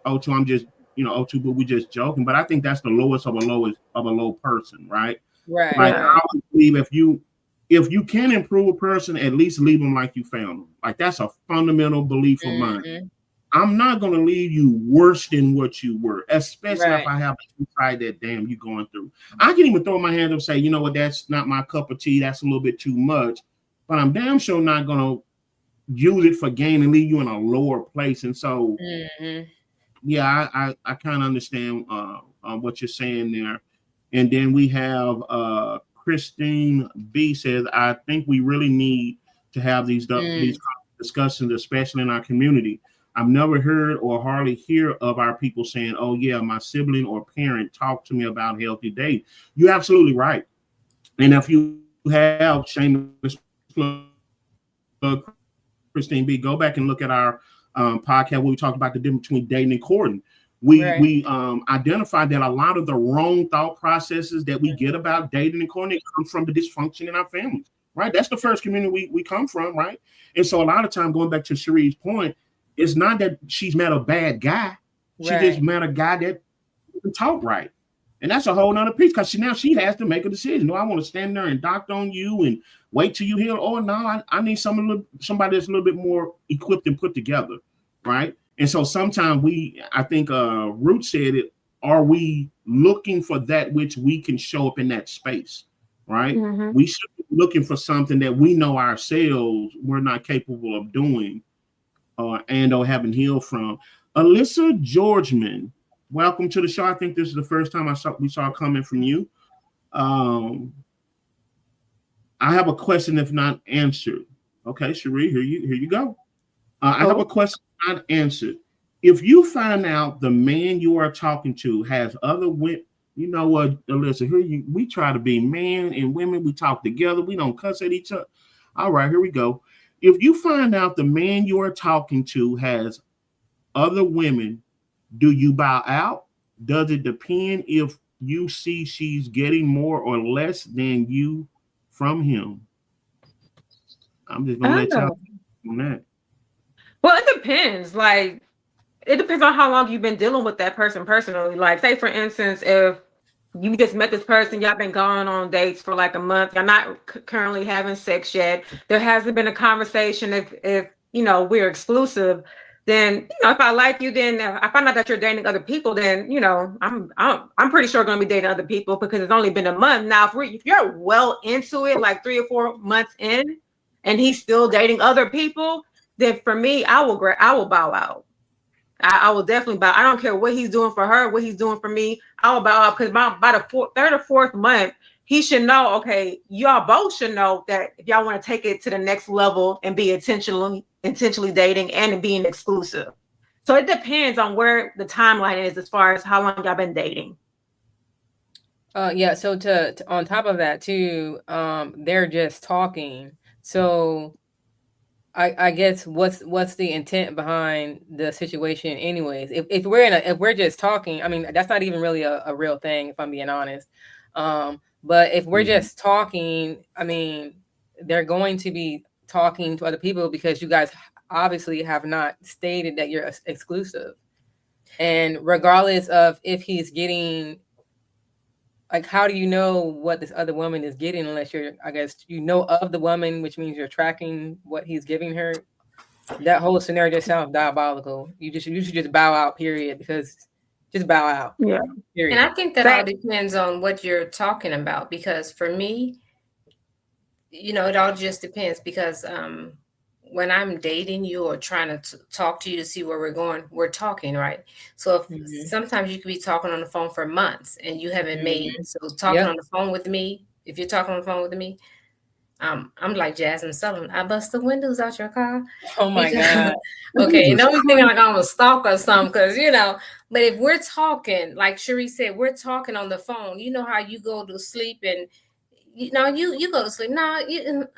O2, I'm just O2, but we just joking. But I think that's the lowest of a low person, right? Right. Like I would believe if you can improve a person, at least leave them like you found them. Like that's a fundamental belief of mine. I'm not going to leave you worse than what you were, especially if I have tried that damn you going through. I can even throw my hand up and say, you know what, that's not my cup of tea. That's a little bit too much. But I'm damn sure not going to use it for gain and leave you in a lower place. And so, yeah, I kind of understand what you're saying there. And then we have Christine B says, I think we really need to have these discussions, especially in our community. I've never heard or hardly hear of our people saying, oh, yeah, my sibling or parent talked to me about healthy dating. You're absolutely right. And if you have shameless plug, Christine B, go back and look at our podcast where we talk about the difference between dating and courting. We identified that a lot of the wrong thought processes that we get about dating and courting come from the dysfunction in our families, right? That's the first community we come from, right? And so a lot of time, going back to Cherie's point, it's not that she's met a bad guy. She just met a guy that can talk right. And that's a whole nother piece because she has to make a decision. Do I want to stand there and dock on you and wait till you heal? Or no, I need somebody that's a little bit more equipped and put together, right? And so sometimes I think Root said it, are we looking for that which we can show up in that space, right? Mm-hmm. We should be looking for something that we know ourselves we're not capable of doing and or having healed from. Alyssa Georgeman, welcome to the show. I think this is the first time we saw a comment from you. I have a question if not answered. Okay, Cherie, here you go. I have a question not answered. If you find out the man you are talking to has other women, you know what, Alyssa, we try to be men and women. We talk together. We don't cuss at each other. All right, here we go. If you find out the man you are talking to has other women, do you bow out? Does it depend if you see she's getting more or less than you from him? I'm just gonna let y'all on that. Well, it depends. Like, it depends on how long you've been dealing with that person personally. Like, say for instance, if you just met this person, y'all been going on dates for like a month, you're not currently having sex yet, there hasn't been a conversation. If you know we're exclusive, then you know if I like you, then I find out that you're dating other people, then you know I'm pretty sure going to be dating other people because it's only been a month. Now if you're well into it, like 3 or 4 months in, and he's still dating other people, then for me, I will bow out. I will definitely bow. I don't care what he's doing for her, what he's doing for me. I will bow out because by the third or fourth month, he should know. Okay, y'all both should know that if y'all want to take it to the next level and be intentionally dating and being exclusive. So it depends on where the timeline is as far as how long y'all been dating. Yeah. So to on top of that too, they're just talking. So I guess what's the intent behind the situation anyways? If we're just talking, I mean that's not even really a real thing if I'm being honest. But if we're just talking, I mean they're going to be talking to other people because you guys obviously have not stated that you're exclusive. And regardless of if he's getting, like, how do you know what this other woman is getting unless I guess you know of the woman, which means you're tracking what he's giving her. That whole scenario just sounds diabolical. You should just bow out, period, because just bow out. Yeah. Period. And I think that all depends on what you're talking about, because for me, you know, it all just depends because when I'm dating you or trying to talk to you to see where we're going, we're talking, right? So if sometimes you could be talking on the phone for months and you haven't made it. So talking on the phone with me, if you're talking on the phone with me, I'm like Jasmine Sullivan. I bust the windows out your car. Oh my God. Okay, and don't be thinking like I'm a stalker or something, because you know. But if we're talking, like Cherie said, we're talking on the phone. You know how you go to sleep and you know you go to sleep.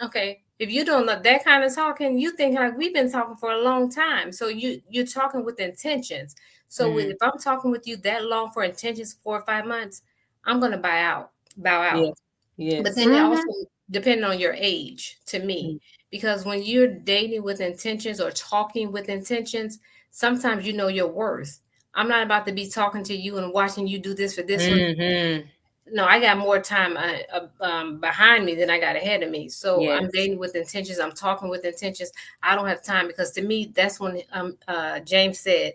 Okay. If you don't know that kind of talking, you think like we've been talking for a long time. So you're talking with intentions. So if I'm talking with you that long for intentions, 4 or 5 months, I'm gonna bow out. Yes. But then it also depending on your age, to me, because when you're dating with intentions or talking with intentions, sometimes you know your worth. I'm not about to be talking to you and watching you do this for this one. No, I got more time behind me than I got ahead of me. So I'm dating with intentions. I'm talking with intentions. I don't have time, because to me, that's when James said,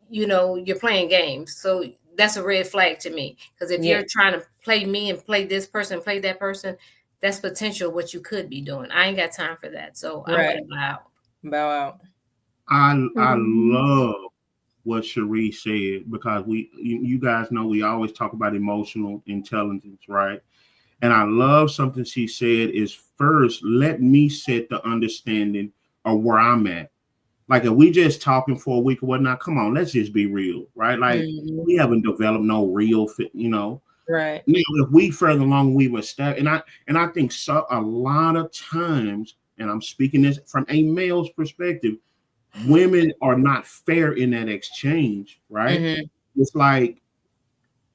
you know, you're playing games. So that's a red flag to me, because if you're trying to play me and play this person, play that person, that's potential what you could be doing. I ain't got time for that. So I'm going to bow out. I love what Cherie said, because you guys know we always talk about emotional intelligence, right? And I love something she said is, first, let me set the understanding of where I'm at. Like if we just talking for a week or whatnot, come on, let's just be real, right? Like we haven't developed no real fit, you know. Right. Now, if we further along, we were and I think a lot of times, and I'm speaking this from a male's perspective, women are not fair in that exchange, right? It's like,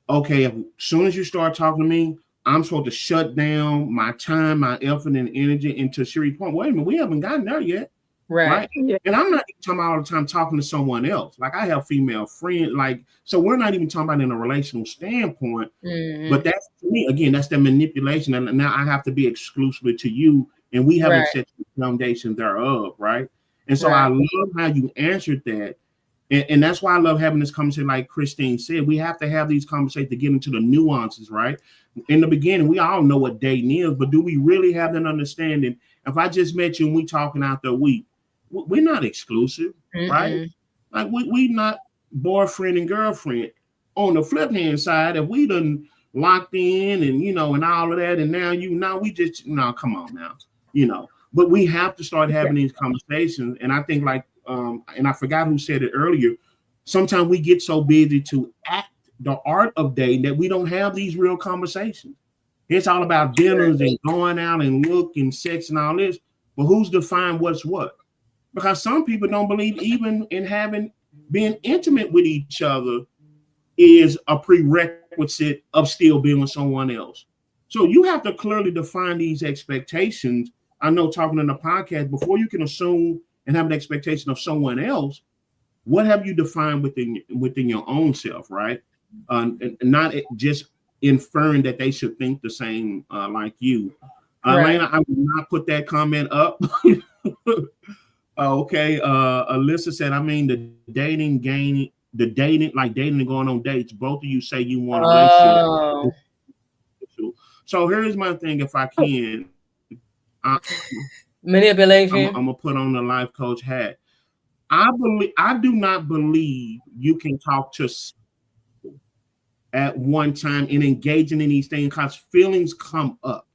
okay, as soon as you start talking to me, I'm supposed to shut down my time, my effort, and energy into Cherie's point. Wait a minute, we haven't gotten there yet. Right. Yeah. And I'm not even talking about all the time talking to someone else. Like I have female friends, like, so we're not even talking about in a relational standpoint. But that's, to me, again, that's the manipulation. And now I have to be exclusively to you, and we haven't set the foundation thereof, right? And so I love how you answered that. And that's why I love having this conversation. Like Christine said, we have to have these conversations to get into the nuances, right? In the beginning, we all know what dating is, but do we really have that understanding? If I just met you and we talking out the week, we're not exclusive, right? Like we not boyfriend and girlfriend. On the flip hand side, if we done locked in and and all of that, and now we just come on now, But we have to start having these conversations, and I think and I forgot who said it earlier. Sometimes we get so busy to act the art of dating that we don't have these real conversations. It's all about dinners and going out and look and sex and all this, but who's defined what's what? Because some people don't believe even in being intimate with each other is a prerequisite of still being with someone else. So you have to clearly define these expectations. I know talking in the podcast, before you can assume and have an expectation of someone else, what have you defined within your own self, right? And not just inferring that they should think the same like you. Elena, I will not put that comment up. Okay. Alyssa said, I mean, the dating like dating and going on dates, both of you say you want a relationship. So here's my thing, if I can. Manipulation. I'm gonna put on the life coach hat. I do not believe you can talk to at one time and engaging in these things because feelings come up.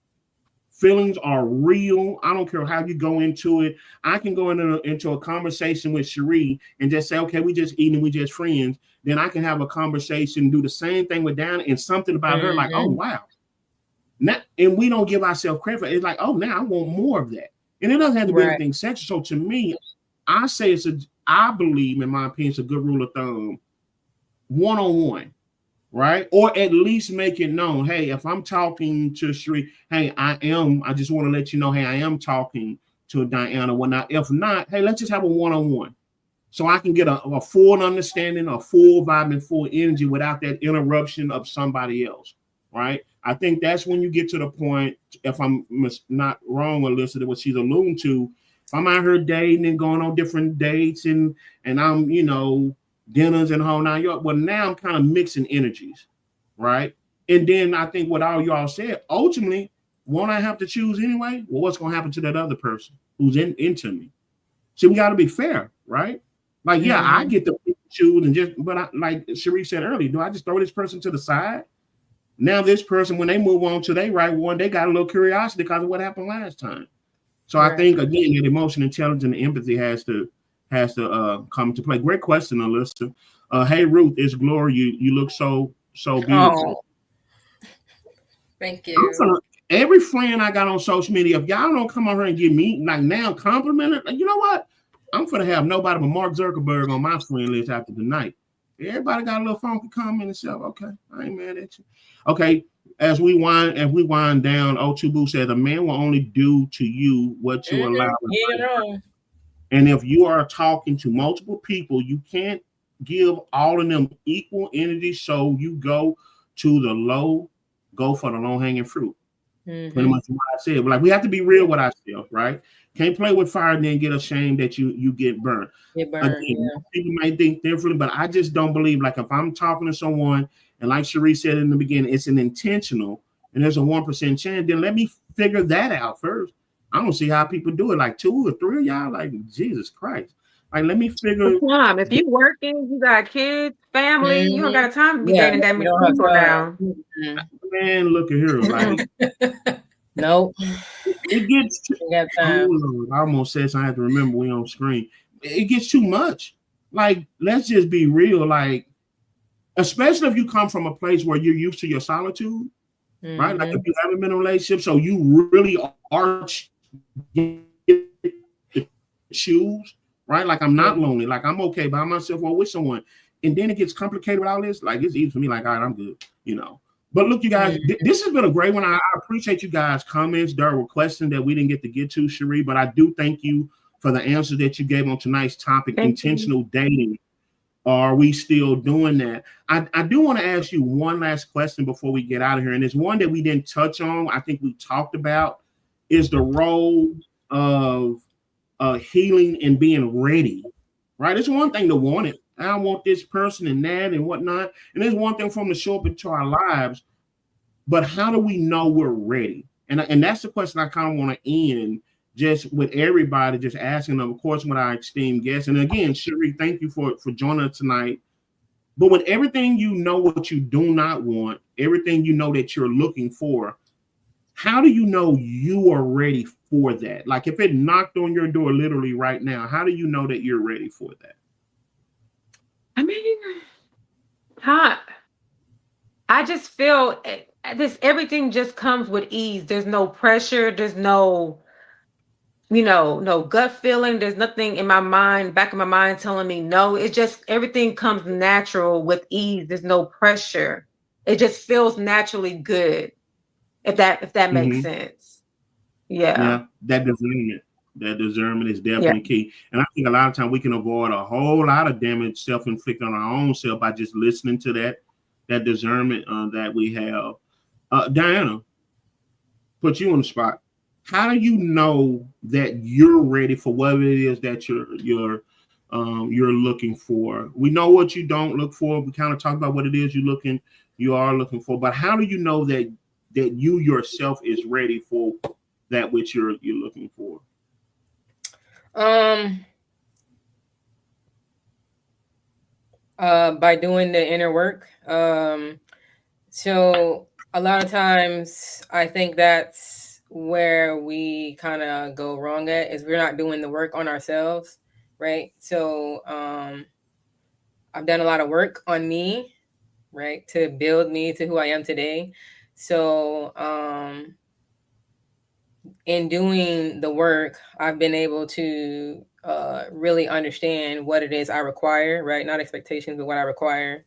Feelings are real. I don't care how you go into it. I can go into a conversation with Cherie and just say, okay, we just eating, we just friends. Then I can have a conversation, do the same thing with Diana, and something about her like, oh, wow. And we don't give ourselves credit for it. It's like, oh, now I want more of that. And it doesn't have to be anything sexual. So to me, I say I believe, in my opinion, it's a good rule of thumb, one-on-one. Right? Or at least make it known, hey, if I'm talking to Cherie, hey, I just want to let you know, hey, I am talking to Diana. If not, hey, let's just have a one-on-one. So I can get a full understanding, a full vibe, and full energy without that interruption of somebody else. Right? I think that's when you get to the point, if I'm not wrong, Alyssa, what she's alluding to, if I'm out here dating and going on different dates and I'm, dinners and whole nine yards. Well, now I'm kind of mixing energies, right? And then I think what all y'all said, ultimately, won't I have to choose anyway? Well, what's going to happen to that other person who's into me? See, we got to be fair, right? Like, yeah, I get to choose but like Cherie said earlier, do I just throw this person to the side? Now this person, when they move on to their right one, they got a little curiosity because of what happened last time. So I think, again, that emotional intelligence and empathy has to come to play. Great question, Alyssa. Hey, Ruth, it's Glory. You look so beautiful. Oh. Thank you. Every friend I got on social media, if y'all don't come on here and give me like now complimented, you know what? I'm gonna have nobody but Mark Zuckerberg on my friend list after tonight. Everybody got a little funky comment and stuff. Okay, I ain't mad at you. Okay, as we wind down, O2 Boo said a man will only do to you what you allow. And if you are talking to multiple people, you can't give all of them equal energy. So you go for the low-hanging fruit. Pretty much what I said. But like, we have to be real with ourselves, right? Can't play with fire and then get ashamed that you get burned. Again, people might think differently, but I just don't believe, like, if I'm talking to someone, and like Cherie said in the beginning, it's an intentional, and there's a 1% chance, then let me figure that out first. I don't see how people do it. Like 2 or 3 of y'all, like, Jesus Christ. Like, let me figure. If you working, you got kids, family, you don't got time to be dating that many people now. Man, look at here. Like, nope. It gets I almost said something. I have to remember we on screen. It gets too much. Like, let's just be real. Like, especially if you come from a place where you're used to your solitude, right? Like, if you haven't been in a relationship, so you really are choose, right? Like, I'm not lonely. Like, I'm okay by myself or with someone. And then it gets complicated with all this. Like, it's easy for me. Like, all right, I'm good, But look, you guys, this has been a great one. I appreciate you guys' comments. There were questions that we didn't get to get to, Cherie, but I do thank you for the answers that you gave on tonight's topic, intentional dating. Are we still doing that? I do want to ask you one last question before we get out of here, and it's one that we didn't touch on. I think we talked about is the role of healing and being ready, right? It's one thing to want it. I want this person and that and whatnot. And it's one thing for them to show up into our lives. But how do we know we're ready? And that's the question I kind of want to end just with everybody, just asking them, of course, with our esteemed guests. And again, Cherie, thank you for joining us tonight. But when everything you know what you do not want, everything you know that you're looking for, how do you know you are ready for that? Like if it knocked on your door literally right now, how do you know that you're ready for that? I mean, I just feel everything just comes with ease. There's no pressure. There's no, no gut feeling. There's nothing in my mind, back of my mind telling me no. It just, everything comes natural with ease. There's no pressure. It just feels naturally good. If that makes sense. Yeah. That discernment is definitely key. And I think a lot of times we can avoid a whole lot of damage self-inflicted on our own self by just listening to that discernment that we have. Diana, put you on the spot. How do you know that you're ready for whatever it is that you're looking for? We know what you don't look for. We kind of talked about what it is you are looking for. But how do you know that you yourself is ready for that which you're looking for? By doing the inner work. So a lot of times I think that's where we kind of go wrong at, is we're not doing the work on ourselves, right? So I've done a lot of work on me, right, to build me to who I am today. So in doing the work, I've been able to really understand what it is I require, right? Not expectations, but what I require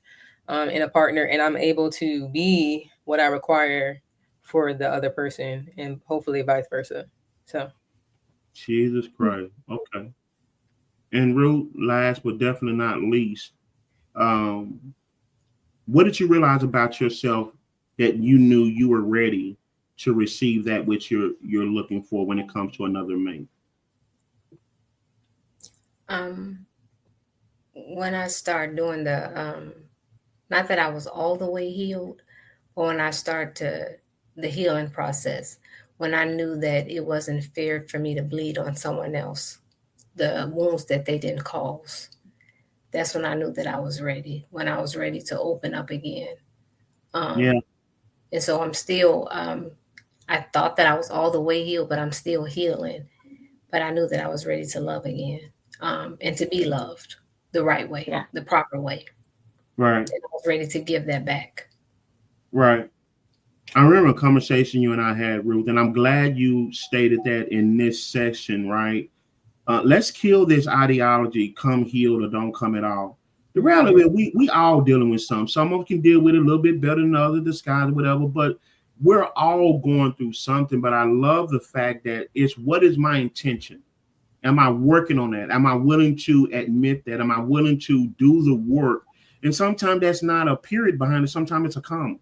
in a partner. And I'm able to be what I require for the other person, and hopefully vice versa. So. Jesus Christ. Okay. And Ruth, last but definitely not least, what did you realize about yourself that you knew you were ready to receive that which you're looking for when it comes to another mate? When I started doing the not that I was all the way healed, but when I started the healing process, when I knew that it wasn't fair for me to bleed on someone else, the wounds that they didn't cause. That's when I knew that I was ready, when I was ready to open up again. And so I'm still, I thought that I was all the way healed, but I'm still healing. But I knew that I was ready to love again, and to be loved the right way, the proper way. Right. And I was ready to give that back. Right. I remember a conversation you and I had, Ruth, and I'm glad you stated that in this session, right? Let's kill this ideology, come healed or don't come at all. The reality is we all dealing with some. Some of us can deal with it a little bit better than others, disguise, whatever, but we're all going through something. But I love the fact that it's what is my intention? Am I working on that? Am I willing to admit that? Am I willing to do the work? And sometimes that's not a period behind it. Sometimes it's a comma.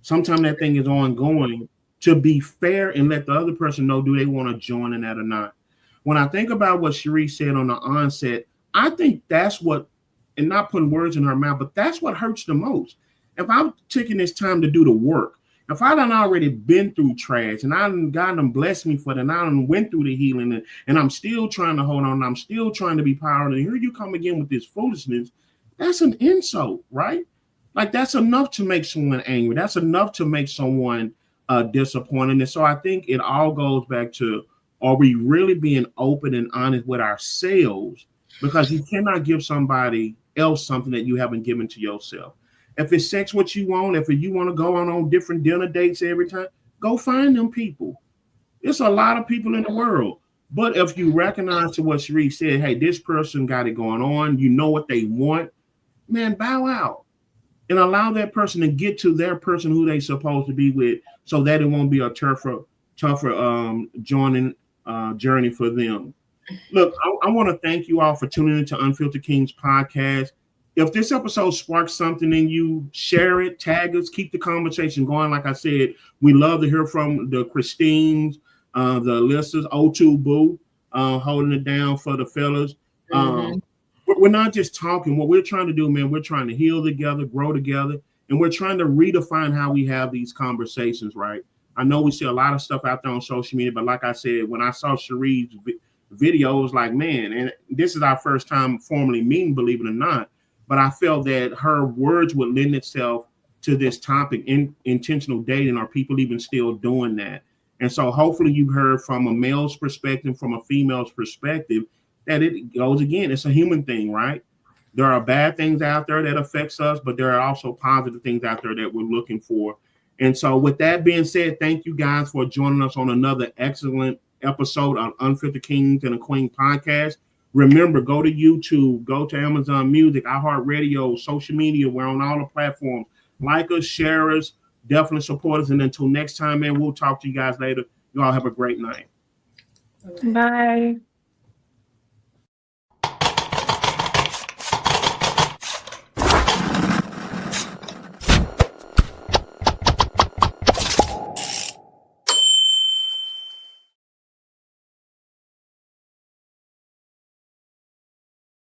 Sometimes that thing is ongoing, to be fair and let the other person know, do they want to join in that or not? When I think about what Cherie said on the onset, I think that's what, and not putting words in her mouth, but that's what hurts the most. If I'm taking this time to do the work, if I done already been through trash and God done blessed me for that, and I done went through the healing and I'm still trying to hold on, and I'm still trying to be powerful, and here you come again with this foolishness, that's an insult, right? Like that's enough to make someone angry. That's enough to make someone disappointed. And so I think it all goes back to, are we really being open and honest with ourselves? Because you cannot give somebody else something that you haven't given to yourself. If it's sex what you want, if you want to go on different dinner dates every time, go find them people. There's a lot of people in the world. But if you recognize to what Cherie said, hey, this person got it going on, you know what they want, man, bow out. And allow that person to get to their person who they supposed to be with, so that it won't be a tougher joining journey for them. Look, I want to thank you all for tuning into Unfiltered Kings podcast. If this episode sparks something in you, share it, tag us, keep the conversation going. Like I said, we love to hear from the Christines, the listeners, O2 Boo. holding it down for the fellas. We're not just talking. What we're trying to do, man, we're trying to heal together, grow together, and we're trying to redefine how we have these conversations, right? I know we see a lot of stuff out there on social media, but like I said, when I saw Cherie's video, it was like, man, and this is our first time formally meeting, believe it or not, but I felt that her words would lend itself to this topic, intentional dating. Are people even still doing that? And so hopefully you heard from a male's perspective, from a female's perspective, that it goes again, it's a human thing, right? There are bad things out there that affects us, but there are also positive things out there that we're looking for. And so with that being said, thank you guys for joining us on another excellent episode of Unfiltered Kings and a Queen podcast. Remember, go to YouTube, go to Amazon Music, iHeartRadio, social media. We're on all the platforms. Like us, share us, definitely support us. And until next time, man, we'll talk to you guys later. You all have a great night. Bye.